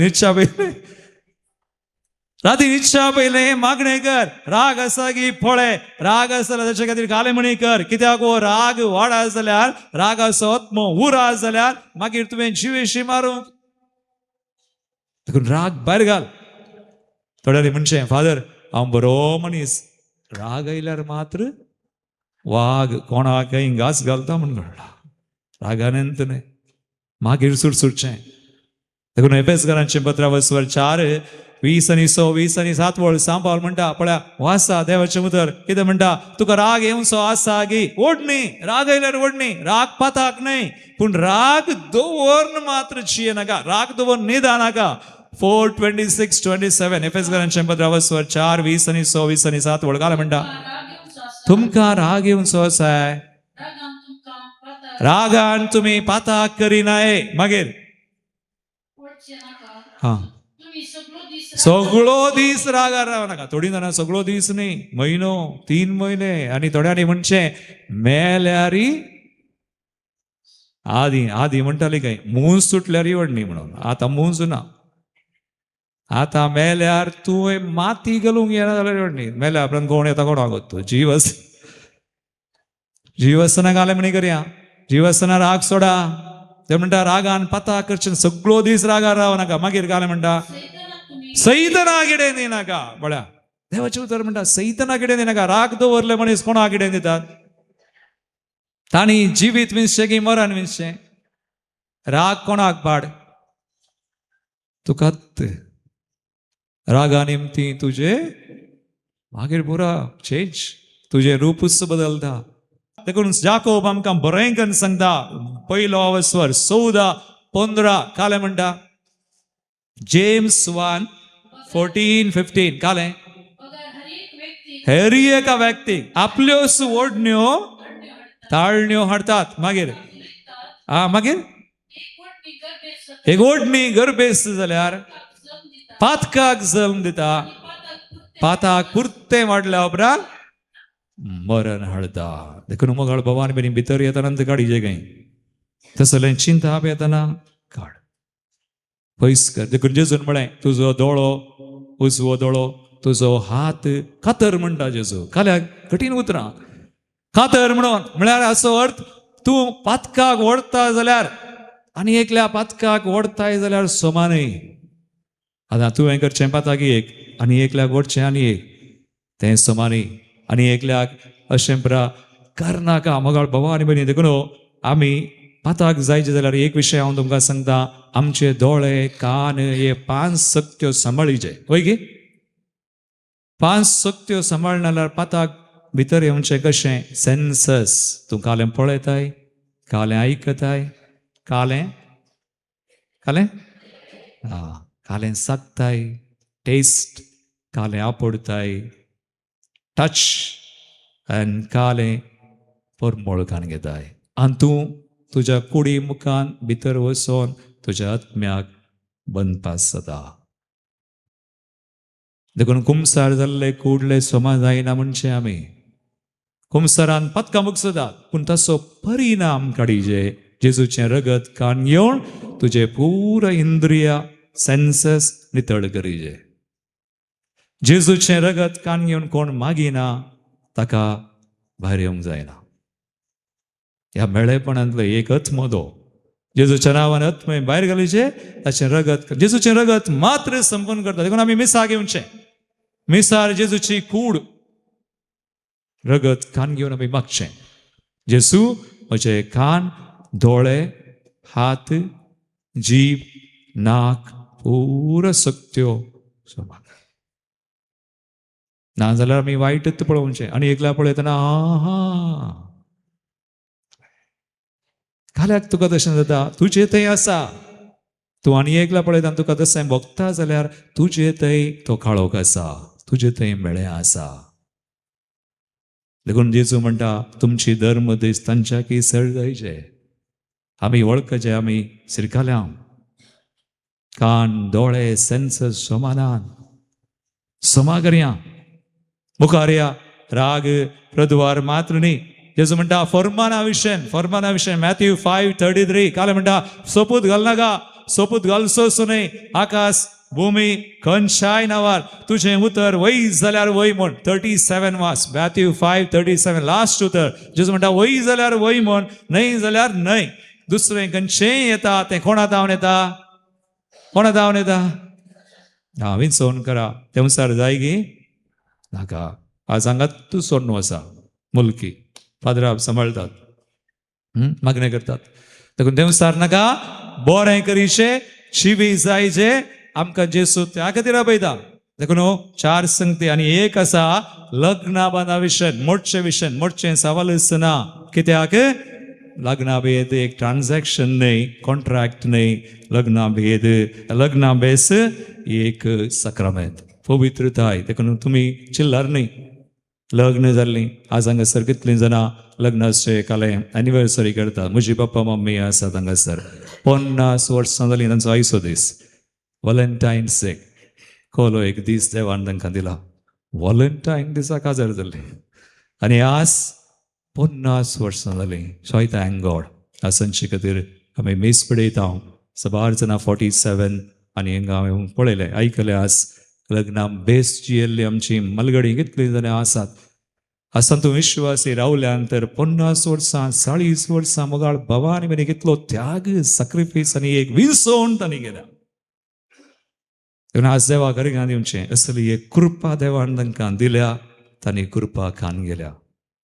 Speaker 4: न्हिदच्या पयलें मागणें कर. राग आसा की फळे. राग आसा जाल्यार ताचे खातीर घालेमणी कर. कित्याक हो राग वाडा जाल्यार, रागाचो आत्मो उरा जाल्यार मागीर तुवें जिवेशी मारूंक. देखून राग भायर घाल. थोड्यांनी म्हणचें फादर हांव बरो मनीस, राग आयल्यार मात्र वाग कोणाकय घास घालता म्हणून घडला. रागानंत न्हय, मागीर सुटचें. देखून एफेसकारांचे पत्र 4:20-6-20-7 वळ सांबाळ म्हणटा पळया वाचा देवाचें उतर कितें म्हणटा. तुका राग येवचो आसा गी, ओडणी. राग आयल्यार ओडणी. राग पाताक न्हय, पूण राग दवरन मात्र जिये नाका. राग दवरन न्हिदा नाका. 4:26-27 एफेसकारांचे पत्र 4:20-6-20-7 वळ काय म्हणटा. तुमकां राग येवचो आसा, रागान तुम्ही पाताक करिनाय. मागीर सगळो दीस रागार राव नाका. थोडी जाणां सगळो दीस न्ही, म्हयनो 3 म्हयने. आनी थोड्यांनी म्हणचें मेल्यारी आदी म्हणटाली काय मूज सुटल्यार वडणी म्हणून. आतां मूज ना. आतां मेल्यार तुवें माती घालूंक येना जाल्यार वडणी. मेल्या उपरांत कोण येता कोणाक तो जीव आसतना घाले म्हणी करया. जीव आसतना राग सोडा. ते म्हणटा रागान पाता करचें. सगळो दीस रागार राव नाका. मागीर काय म्हणटा सैताना किडें दिनाका. पळया देवाचें उतर म्हणटा सैताना किडें दिनाका. राग दवरले मनीस कोणाक किडें दितात. तांणी जिवीत विंचचें की मरण विंचचें. राग कोणाक पाड. तुकात. रागा निमती तुजे मागीर पुरा चेंज. तुजें रूपच बदलता. देखून जाकोब आमकां बरें करून सांगता 1:14-15 काले म्हणटा. जेम्स 1:14-15 काले. हेर एका व्यक्तीक आपल्योच ओडण्यो ताळण्यो हाडतात. मागीर मागीर एक ओडणी गर्भेस्त जाल्यार पातकाक जल्म दिता. पाताक पुरतें वाडल्या उपरांत मरण हाडता. देखून मोगाळ भवानी बरी भितर येताना काडी जे काही तसलें चिंता येताना काड. पयस कर. देखून जेजून म्हळें तुजो दोळो उजवो दोळो तुजो हात कातर म्हणटा जेजू. काल्याक कठीण उतरां. कातर म्हणून म्हळ्यार असो अर्थ तूं पातकाक ओडता जाल्यार आनी एकल्या पातकाक ओडताय जाल्यार समानय. आतां तुवें करचें पाताक एक आनी एकल्याक ओडचें आनी एक तें समानय. आनी एकल्याक अशें करनाका. मोगाळ भवानी बरी. देखून आमी पाताक जायचे जाल्यार एक विशय हांव तुमकां सांगता, आमचे दोळे कान हे 5 सक्त्यो सांबाळीचे. वय गे 5 सक्त्यो सांबाळना जाल्यार पाताक भितर येवचें कशें? सेन्सस. तूं कालें पळयताय, कालें आयकताय, कालें कालें कालें सागताय, टेस्ट कालें आपडताय, टच आनी कालें परमळकान घेताय. आनी तूं तुज्या कुडी मुखान भितर वचोन तुज्या आत्म्याक बनपास जाता. देखून कुमसार जाल्ले कुडले सोमा जायना म्हणचे आमी. कुमसारान पतकां मुख जातात, पूण तसो परिणाम काडीचे. जेजूचें रगत कान घेवन तुजे पुरो इंद्रिया सेन्सस नितळ करीचे. जेजूचें रगत कान घेवन कोण मागिना ताका भायर येवंक जायना. ह्या मेळेपणांतलो एक आत्मो जेजूच्या नांवान आत्मे भायर घालीचे, ताचें रगत, जेजूचें रगत मात्र संपून करता. देखून आमी मिसा घेवचें. मिसार जेजूची कूड रगत कान घेवन आमी मागचें. जेजू म्हजे कान, दोळे, हात, जीभ, नाक पुरो सक्त्यो सोमाक. ना जाल्यार आमी वायटच पळोवचें. आनी एकल्या पळयतना काल्याक तुका तशें जाता, तुजें थंय आसा. तूं आनी एकल्या पळयतना तुका तशें भोगता जाल्यार तुजें थंय तो काळोख आसा, तुजें थंय मेळें आसा. देखून जेजू म्हणटा, तुमची धर्म दिसतांच्या की सळ जायचे. आमी वळखचे, आमी सिरकाल्या. कान, दोळे, सेन्सस सोमानान सोमागऱ्या मुखार या. राग प्रद्वार मात्र न्ही. जेजू म्हणटा फर्माना विशयन मॅथ्यू 5:33 काले म्हणटा, सोपूत घालनाका, सोपूत घालचोच न्हय. आकाश भूमी खंयच्याय नांवार तुजें उतर वय जाल्यार वय म्हण. 37 वास. मॅथ्यू 5:37 लास्ट उतर. जेजू म्हणटा वय जाल्यार वय म्हण, न्हय जाल्यार न्हय. दुसरें खंयचेंय येता तें कोणा धांवन येता? कोणा धांवन येता? हांवें सोन करा. ते अनुसार जाय गी नाका. आज हांगात तूं सोडून वचा. मुलकी फादराब सांबाळतात, मागणें करतात. देखून देवसार नाका. बरें करीचे, शिवी जायचे. आमकां जेजू त्या खातीर आपयता. देखून 4 संगती आनी एक आसा लग्ना बांदा विशय. मोडचें सवाल आसना. कित्याक? लग्ना भेद एक ट्रान्झॅक्शन न्हय, कॉन्ट्रॅक्ट न्हय. लग्ना बेस एक सक्रामेंत, पवित्रताय. देखून तुमी चिल्लार न्हय. लग्न जाल्लीं आज हांगासर कितलीं जाणां लग्नाचे कालें एनिवर्सरी करतात. म्हजी पप्पा मम्मी आसात हांगासर. 50 वर्सां जालीं तांचो आयचो दीस. वॅलेंटायन्स डे कोलो एक दीस देवान तांकां दिला. वॉलंटायन दिसाक काजार जाल्ली आनी आज 50 वर्सां जालीं. So I thank God. आसांचे खातीर आमी मीस पळयता. सबार जाणां 47 आनी हांगा हांवें पळयलें, आयकलें आज लग्नां बेस जियेल्ली आमची मलगडी कितलीं जाणां आसात. आसा तूं विश्वासी रावल्यान तर 50 वर्सां 40 वर्सां मोगाळ भवानी मेरेन कितलो त्याग, सॅक्रिफायस आनी एक विसवण तांणी केल्या. आज देवा घरां दिवचें. असली एक कृपा देवान तांकां दिल्या. तांणी कृपा खान गेल्या.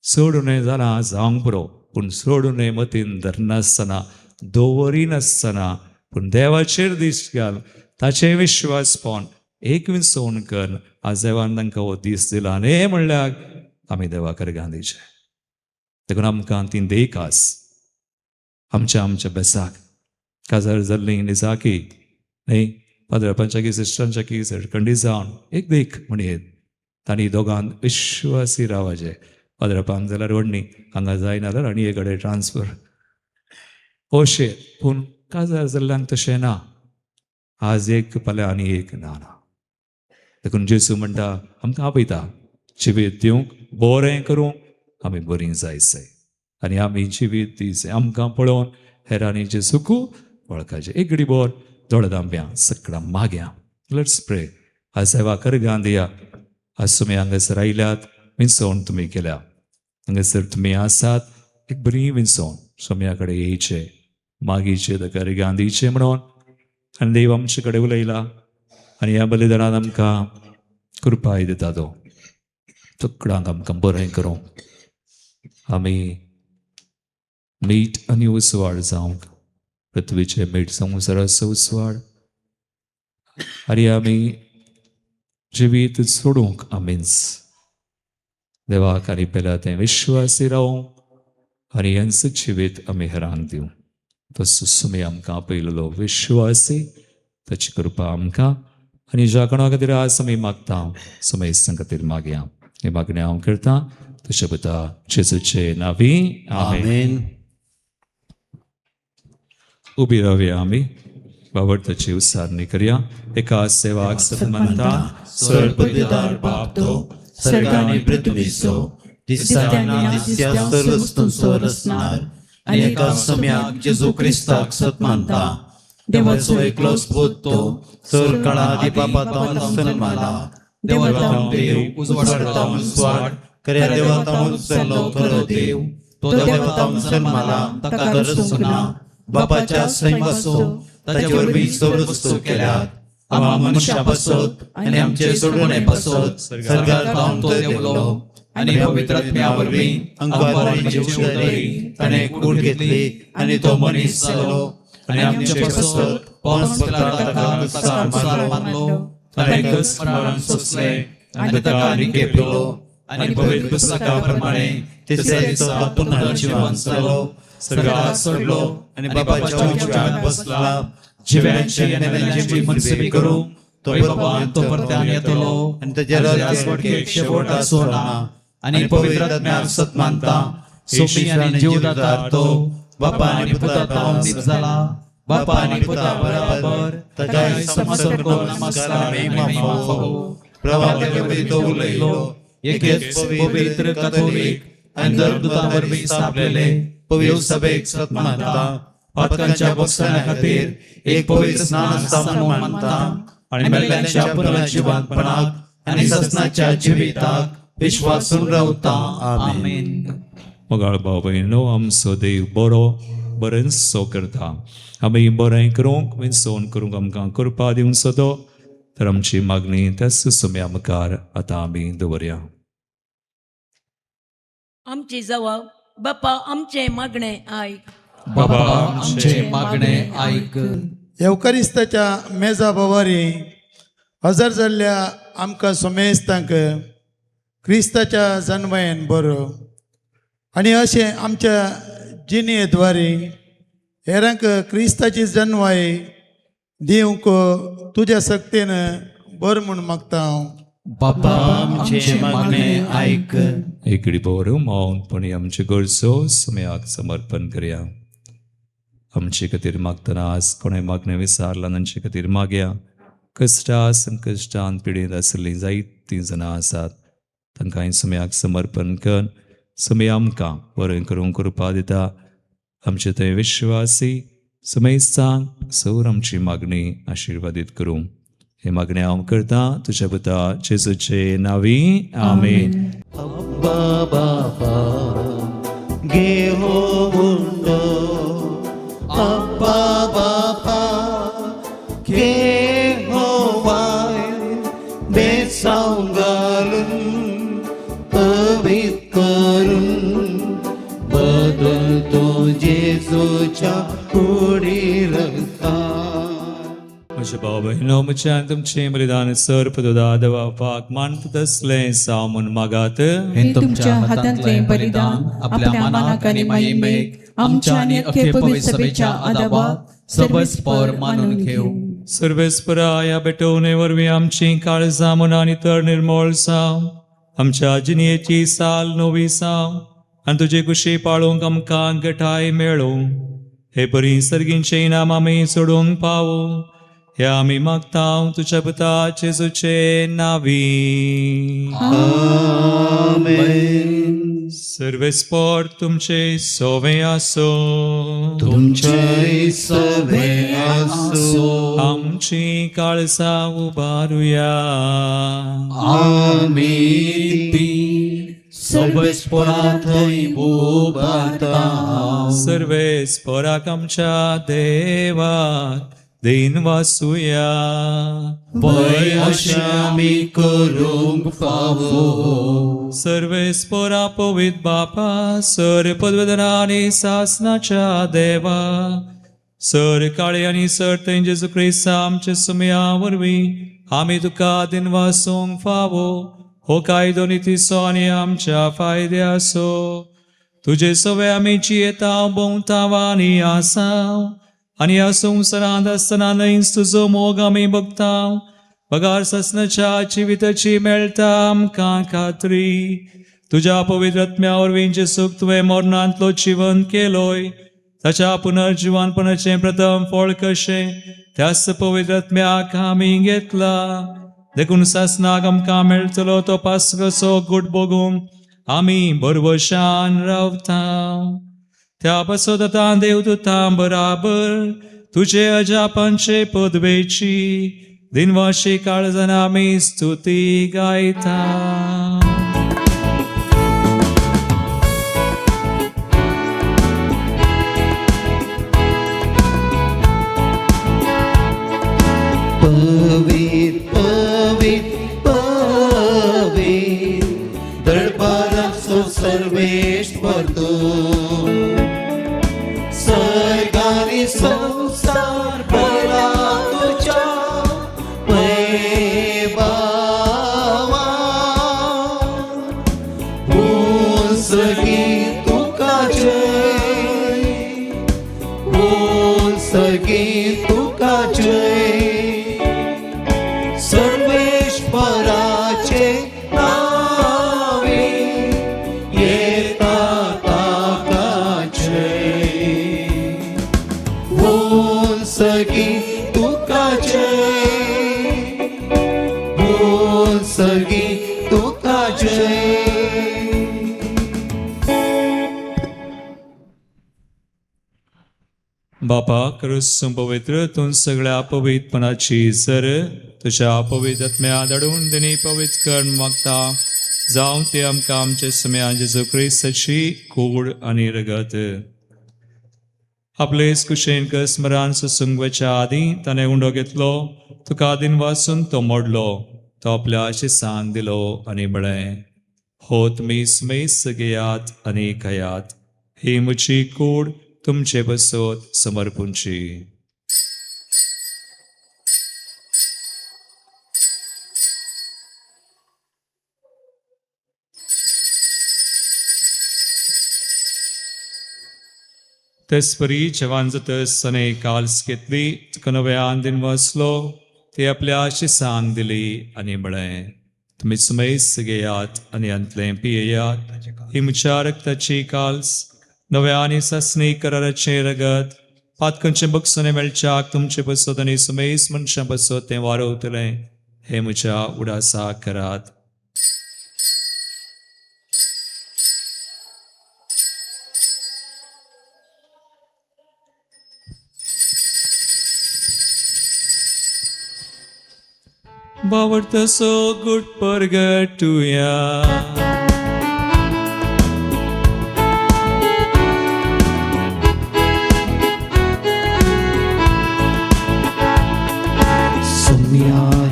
Speaker 4: सोडून जालां जावंक पुरो, पूण सोडून मतीन धरनासतना, दवरिनासतना, पूण देवाचेर दीस घाल, ताचे विश्वास पावन एक विसवण कर. आज देवान तांकां हो दीस दिला आनी हे म्हणल्यार आमी देवा घरां दिवचें. देखून आमकां ती देखास आमच्या बेसाक काजार जाल्लीं निजाकी न्ही. फादर पंचाकी सिस्टरांच्या की सडखंडी जावन एक देख म्हणयेत. तांणी दोगांत विश्वासी रावचे. फादर पांग जाल्यार व्हडणी, हांगा जायना जाल्यार आनी एक कडेन ट्रान्सफर अशें. पूण काजार जाल्ल्यांक तशें ना. आज एक फाल्यां आनी एक ना. देखून जेजू म्हणटा आमकां आपयता जिवीत दिवंक, बरें करूंक आमी बरीं जायचें आनी आमी जिवीत दिवचें. आमकां पळोवन हेरांनी जेजूकू वळखाचें. एक घडी बोर दोळे धांप्या सकडा माग्या. लेट्स प्रे. आज सेवा करगां दिया. आज तुमी हांगासर आयल्यात, विंसवण तुमी केल्या. हांगासर तुमी आसात, एक बरी विंसवण सोम्या कडेन येयचें, मागीचें ताका रिगां दिवचें म्हणून. आनी देव आमचे कडेन उलयला आनी ह्या बलिदानान आमकां कृपाय दिता. तो तुकडांक आमकां बरें करूंक आमी मीठ आणि उसवाड जावंक पृथ्वीचे मीठ संवसाराचो उसवाड आनी आमी जिवीत सोडूंक आमीच देवाक आनी पेला तें विश्वासी रावूंक आनी यांचं जिवीत आमी हेरांक दिवं तसो सुमी आमकां पयलेलो विश्वासी ताची कृपा आमकां आनी ज्या कोणा खातीर आज आमी मागता सुमेस्तां खातीर मागया हे मागणें हांव करतां तुज्या पुता जेजूचे नांवी आमेन.
Speaker 3: आमेन.
Speaker 4: उबी रावया आमी बाबडताची उसारणी करया. एका सेवाक सन्मानता
Speaker 3: सर्वपदवीदार बाप तो सर्गाने पृथ्वीचो दिसताना दिसत्या सर्व वस्तूंचो रचणार आनी एका सम्याक जेजू क्रिस्ताक सत्मानता देवाचो एकलोच पूत तो चड काळा आदी बापातावन सन्मानला देवातावन देव उजवाडातावन स्वाड खऱ्या देवातावन उचल्लो खरो देव तो देवातावन सन्मानला ताका गरज ना बापाच्या सैमाचो ताचे वरवीं सर्व वस्तू केल्यात आम्हा मनुष्या पासत आनी आमचे सोडवणे पासत सर्गार पावन तो देवलो आनी पवित्र आत्म्या वरवीं अंकुराची जीव धरी ताणें कूड घेतली आनी तो मनीस जालो आनी आमचे पासत पोंस पिलाताका मारलो ताणें गस्मरान सोंसले आनी ताका निके पिलो आनी पवित्र पुस्तका प्रमाणे तिसऱ्या दिसा पुनर्जीवन जालो सर्गार सोडलो आनी बापाच्या उजव्याक बसला जिव्यांची आनी मेल्यांची मनसबी करूं तो बापान तो परत्यान येतलो आनी ताच्या राजवटीक शेवट आसचो ना आनी पवित्र आत्म्याक सत्मानता सोमी आनी जीवदातार तो बापा आनी पुता तावन दीप जाला बापा आनी पुता बराबर ताच्या समसर करून नमस्कार महिमा प्रभावले तो उलयलो एकेच पवित्र कॅथोलिक आनी धर्मदूतां वरवीं स्थापलेले पवित्र सभेक सत्मानता पातकांच्या बक्षाल्या खातीर एक पवित्र स्नान स्थापन मानता आनी मेल्ल्यांच्या पुनर्जीवनपणाक आनी ससनाच्या जिविताक विश्वासून रावता. आमेन.
Speaker 4: मोगाळ भाव भयणो आमचो देव बरें सो करता आमी बरें करूंक विंचोवन करूंक आमकां कृपा दिवंक सोदो तर आमची मागणी त्याच सुम्या मुखार आतां आमी दवरया.
Speaker 8: आमची जबाब बापा आमचे मागणे आयक.
Speaker 3: बाबा आमचे मागणे आयक.
Speaker 9: येवकारिस्ताच्या मेजा बोवारी हजर जाल्ल्या आमकां सोमेस्तांक क्रिस्ताच्या जन्मयेन बरो आनी अशें आमच्या जिणेद्वारी हेरांक क्रिस्ताची जन्मय दिवंक तुज्या सक्तीन बर म्हूण मागता हांव.
Speaker 3: बाबा आमचे मागणे आयक.
Speaker 4: एकडी बोर मौनपणी आमचे गरजो सुम्याक समर्पण करया. आमचे खातीर मागतना आज कोणें मागणें विचारलां तांचे खातीर मागया. कश्टां संकश्टान पिडीत आसलीं जायतीं जाणां आसात तांकां सुम्याक समर्पण कर. सुमी आमकां बरें करूंक कृपा दिता. आमचे थंय विश्वासी सुमेस्तांक सौर आमची मागणी आशिर्वादीत करूं हे मागणें हांव करतां तुज्या पुता जेजूचे नांवी आमेन.
Speaker 3: बाबा गे हो मुंडो अब्बा बाबा गे हो वाय बेसांव घालून पवित्र करून बदलतो जेजूच्या कुडी रगतान.
Speaker 4: म्हज्या भाव भयणो म्हज्यान तुमचें बलिदान सर्पदोदा देवापाक मानता तसलें सामून मागात.
Speaker 10: हे तुमच्या हातांतले बलिदान आपल्या मनाक आनी महिमेक आमच्या आनी अख्खे पवित्र सभेच्या आदाबाक सर्वस्पर मानून घेऊ.
Speaker 4: सर्वेस्परा ह्या बेटोवणे वरवीं आमची काळजां मनां आनी तर निर्मळ जावं. आमच्या जिणेची साल नवी जावं आनी तुजी कुशी पाळूंक आमकां गटाय मेळो. हे बरी सर्गींचे इनाम आमी सोडूंक पावो हे आमी मागता तुज्या पुता जेजूचे नांवी
Speaker 3: आमेन.
Speaker 4: सर्वेस्पर तुमचे सोवे आसो.
Speaker 3: तुमचे सवे आसो.
Speaker 4: आमची काळजां उबारुया.
Speaker 3: आमी ती सर्वेस्परा थंय उबारता.
Speaker 4: सर्वेस्पराक आमच्या देवाक दिन वाचूया.
Speaker 3: पळय अशें आमी करूंक फावो.
Speaker 4: सर्वेस्पोरा पवित्र बापा, सर पदवेदना आनी सासनाच्या देवा, सर काळे आनी सर तें जेजू क्रिस्त आमचे सुमया वरवीं आमी तुका दिन वासूंक फावो. हो कायदो नितीचो आनी आमच्या फायद्याचो. तुजे सवे आमी जियेता भोंवता आनी आसाव, आनी ह्या संवसारांत आसतना न्हयच तुजो मोग आमी भोगता. पगार ससनाच्या जिविताची मेळटा आमकां खात्री. तुज्या पवित्र आत्म्या वरवीं जेजूक तुवें मरणांतलो जिवंत केलोय, ताच्या पुनर्जिवानपणाचें प्रथम फळ कशें त्याच पवित्र आत्म्याक आमी घेतला. देखून सासनाक आमकां मेळटलो तो पासकाचो घोट भोगूंक आमी बरवशान रावता. त्या बसोदतां देवदूतां बराबर तुजे अजापांचे पदवेची दिनवाशी काळजान आमी स्तुती गायता.
Speaker 3: पवित्र पवित्र पवित्र दरबाराचो सर्वेश्वर तूं. स्वर्ग आनी संसार भरला तुज्या वैभवान. सगी तुका जय, सगी तुका जय. सर्वेश्वराचे नावे येता ताका जय. बोल सगी तुका जय, बोल सगी तुका जय.
Speaker 4: बापा करूस पवित्र तूं सगळ्या पवित्रपणाची सर तुझ्या पवित्र आत्म्या धाडून दिनी पवित्र कर मागता. जावं ते आमकां आमचे सुम्या जेजू क्रिस्ताची कूड आनी रगत. आपलेच कुशेन स्मरान सुसंगवाच्या आदीं ताणें उंडो घेतलो, तुका दिन वाचून तो मोडलो, तो आपल्या शिसान दिलो आनी म्हळें, हो तुमी स्मेस घेयात आनी खायात, ही म्हजी कूड तुमचे बसत समर्पूंची. तेसपरी जेवान जातस ताणें काल्स घेतली, तुका नव्यान दिन वाचलो, ते आपल्या शिसान दिली आनी म्हळें, तुमी सुमेस घेयात आनी अंतलें पियेयात, ही म्हज्या रक्ताची काल्स नव्या आनी ससनी कराराचें रगत. पातकांचें बगसोने मेळच्याक तुमचे बसत आनी सुमेस मनशां बसत तें वारवतलें, हे म्हज्या उडासा करात. बावडतसो गुट परगटुया.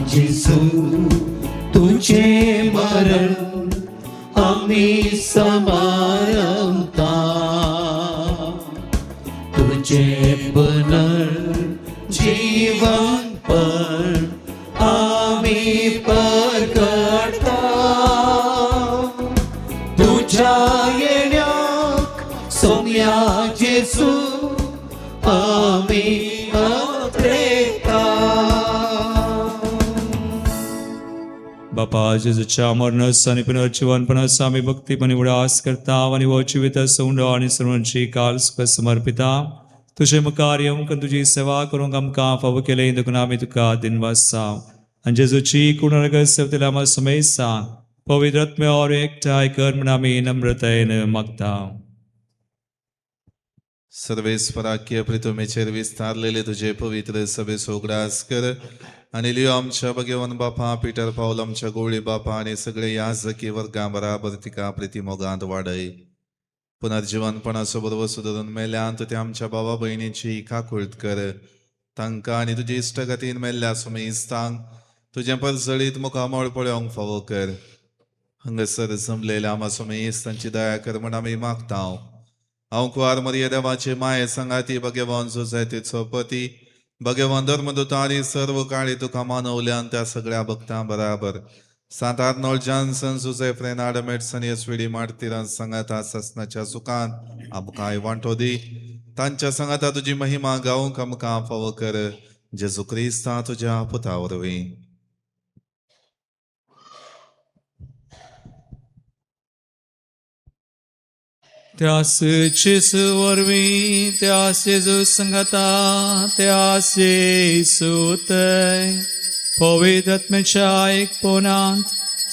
Speaker 3: जेजू तुझे मरण आम्ही समारंभता, तुझे पुनर्जीवन पण आम्ही परगटता. तुझ्या येण्याक सोम्या जेजू आम्ही अत्रेता.
Speaker 4: बापा जेजूच्या मरणस आनी पुनर्जीवनपणास आमी भक्तीपणी उडास करता आनी हो जिवित सोंडो आनी सर्वांची काल सुख समर्पिता. तुझे मुखार येवंक तुजी सेवा करूंक आमकां फावो केले, देखून आमी तुका दिन वाजता. आनी जेजूची कुणरगत सेवतल्या आमकां सुमेस सांग, पवित्र आत्म्यावर एकठांय कर म्हूण आमी नम्रतायेन मागता.
Speaker 7: सर्वेस्पराक्य प्रितुमेचेर विस्तारलेले तुझे पवित्र सभे सोगडास कर आणि लिओ आमच्या भगवान बापा, पिटर पाऊल आमच्या गोळी बापा आणि सगळे याजकी वर्गा बराबर तिका प्रितिमोगांत वाडय. पुनर्जीवनपणाचो बरोबर सुदारून मेल्यांत ते आमच्या भावा बहिणीची काकुळट कर तांकां आनी तुजे इश्टगतीन मेल्ल्या सुमेस्तांक तुजें परसळीत मुखामोळ पळोवंक फावो कर. हांगासर जमलेल्या आमा सुमेस्तांची दया कर म्हण आमी मागता. हांव कुवार मरिये देवाचे माये संगाती भगवान सोसायटीचो पती भगवान धर्मदूतांनी सर्व काळी तुका मानवल्यान त्या सगळ्या भक्तां बराबर सांत आर्नोल्ड जॉन्सन सुसेफ रेनार्ड मेड्सन येसविडी मार्तिरान संगाता ससनाच्या सुखान आमकां वांटो दी. तांच्या संगाता तुजी महिमा गावंक आमकां फावो कर. जेजू क्रिस्ता तुज्या पुता वरवीं.
Speaker 4: त्यास जेजू वरवीं त्यास जेजू संगता त्यास जेसूतय पवित्र आत्म्याच्या एकपणांत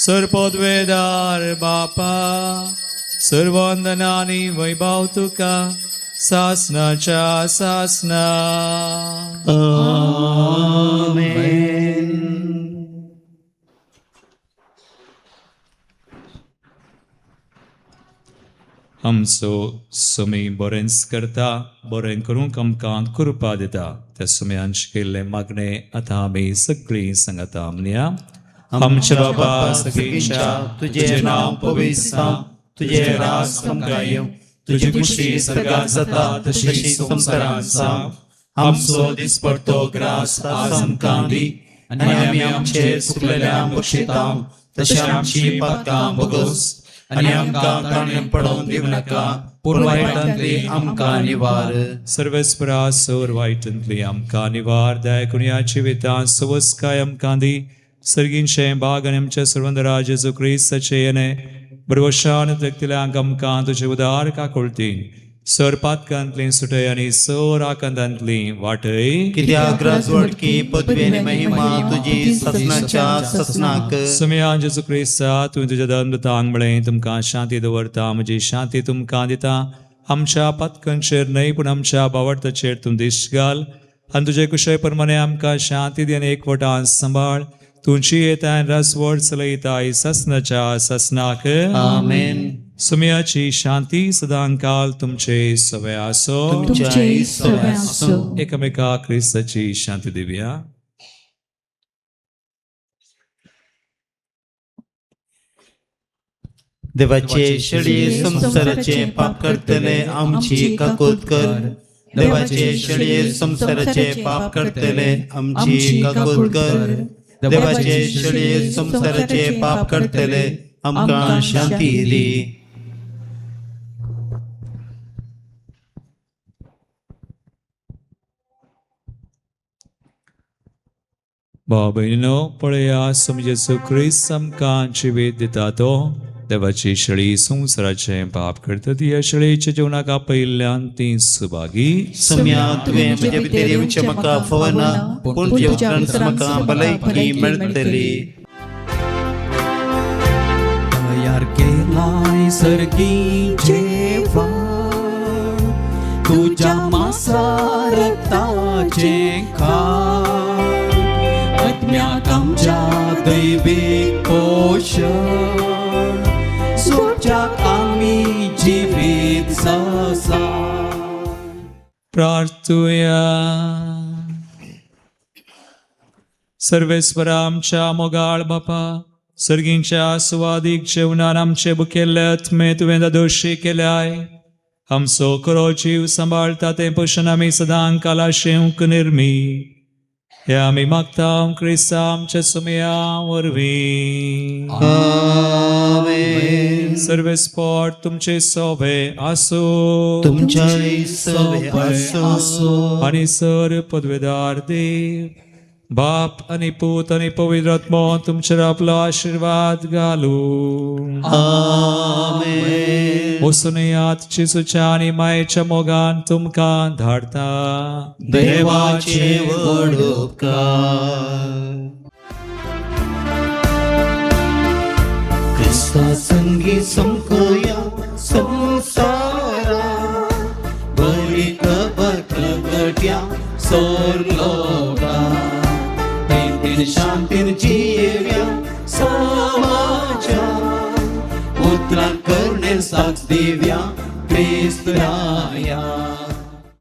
Speaker 4: सरपदवेदार बापा सर्ववंदनांनी वैभव तुका सासनाच्या सासना. आमचो सुमी बरेंच करता बरें करूंक आमकां कृपा दिता. त्या सुमयान केल्ले मागणे आतां आमी सगळीं सांगता म्हणया. आमच्या बाबा सगळींच्या तुझे नांव पवित्र तुझे राज आमकां येवं तुझी खुशी सगळ्यांत जाता तशी संवसारांत जावं. आमचो दिसपडटो ग्रास आज आमकां दी आनी आमी आमचे चुकलेल्यांक बक्षिता तशें आमची पातकां भोगोस आनी आमकां ताणें पडोवन दिवं नाका पूण वायटांतली आमकां निवार. सर्वेस्परा सोर वायटांतली आमकां निवार. दयाकुण्याची वितां सवस्काय आमकां दी. सर्गींचे बाग आनी आमच्या सर्वंदरा जेजू क्रिस्ताचे येणे बरवशान व्यक्तील्यांक आमकां तुजे उदार काकुळतीन सर पातकांतली सुटय आनी सर आकांतांतली वाटय.
Speaker 3: कित्याक राजवटकी पदवी आनी महिमा तुजी ससनाच्या ससनाक.
Speaker 4: सुमया जेजू क्रिस्ता तुवें तुज्या दंतांक म्हळें तुमकां शांती दवरता म्हजी शांती तुमकां दिता. आमच्या पातकांचेर न्हय पूण आमच्या बावडताचेर तूं दिश्ट घाल आनी तुजे कुशय प्रमाणे आमकां शांती दी आनी एकवटान सांबाळ. तुमची येताय रसवड चलयताय ससनाच्या ससनाक.
Speaker 3: आमेन.
Speaker 4: सुमयाची शांती सदांकाल तुमचे सवय आसो.
Speaker 3: तुमच्याय सवय आसो.
Speaker 4: एकामेका क्रिस्ताची शांती दिवया.
Speaker 3: देवाचे शेळये संसाराचे पाप करतले आमची काकूत कर. देवाचे शेळये संसाराचे पाप करतले आमची काकूत कर. देवाचे शेळये संसाराचे पाप करतले आमकां शांती दी.
Speaker 4: भाव भयणीनो पळया समजेचो क्रिस्त आमकां जिवीत दिता तो. देवाची शेळी संवसाराचे पाप करता ती ह्या शेळयेच्या जेवणाक आपयल्ल्यान ती सुभागी.
Speaker 3: सम्या तुवें म्हजे भितर येवचें म्हाका फवना पूण तुज्या उपरांत म्हाका भलायकी मेळटली.
Speaker 10: तयार केलाय सर्गीचे वाळ तुझ्या मासा रक्ताचे खाण आत्म्याक आमच्या दैवीक पोषण सोडच्याक आमी जिवीत ससा.
Speaker 4: प्रार्थुया. सर्वेस्परा आमच्या मोगाळ बापा सर्गींच्या सुवादीक जेवणान आमचे बुकेल्ले आत्मे तुवें दोशी केल्याय. आमचो खरो जीव सांबाळटा तें पोषण आमी सदांकाल आशेवंक निर्मी. हे आमी मागता क्रिस्ता आमच्या सुमया वरवीं.
Speaker 3: आमेन.
Speaker 4: सर्वेस्पर तुमचे सोबे आसो.
Speaker 3: तुमच्याय सवय आसो.
Speaker 4: आनी सर पदवेदार देव बाप आनी पूत आनी पवित्र आत्मो तुमचेर आपलो आशीर्वाद घालूं.
Speaker 3: आमेन.
Speaker 4: वसुनियात चिसूच्या आनी मायेच्या मोगान तुमकां धाडता.
Speaker 3: देवाचे व्हड उपकार. क्रिस्ता संगी समकया संसारा बरी खबर प्रगट्या स्वर्गलोका. शांतीन जियेव्या समाजा उतरां करणे साक्ष दिव्या क्रिस्त राया.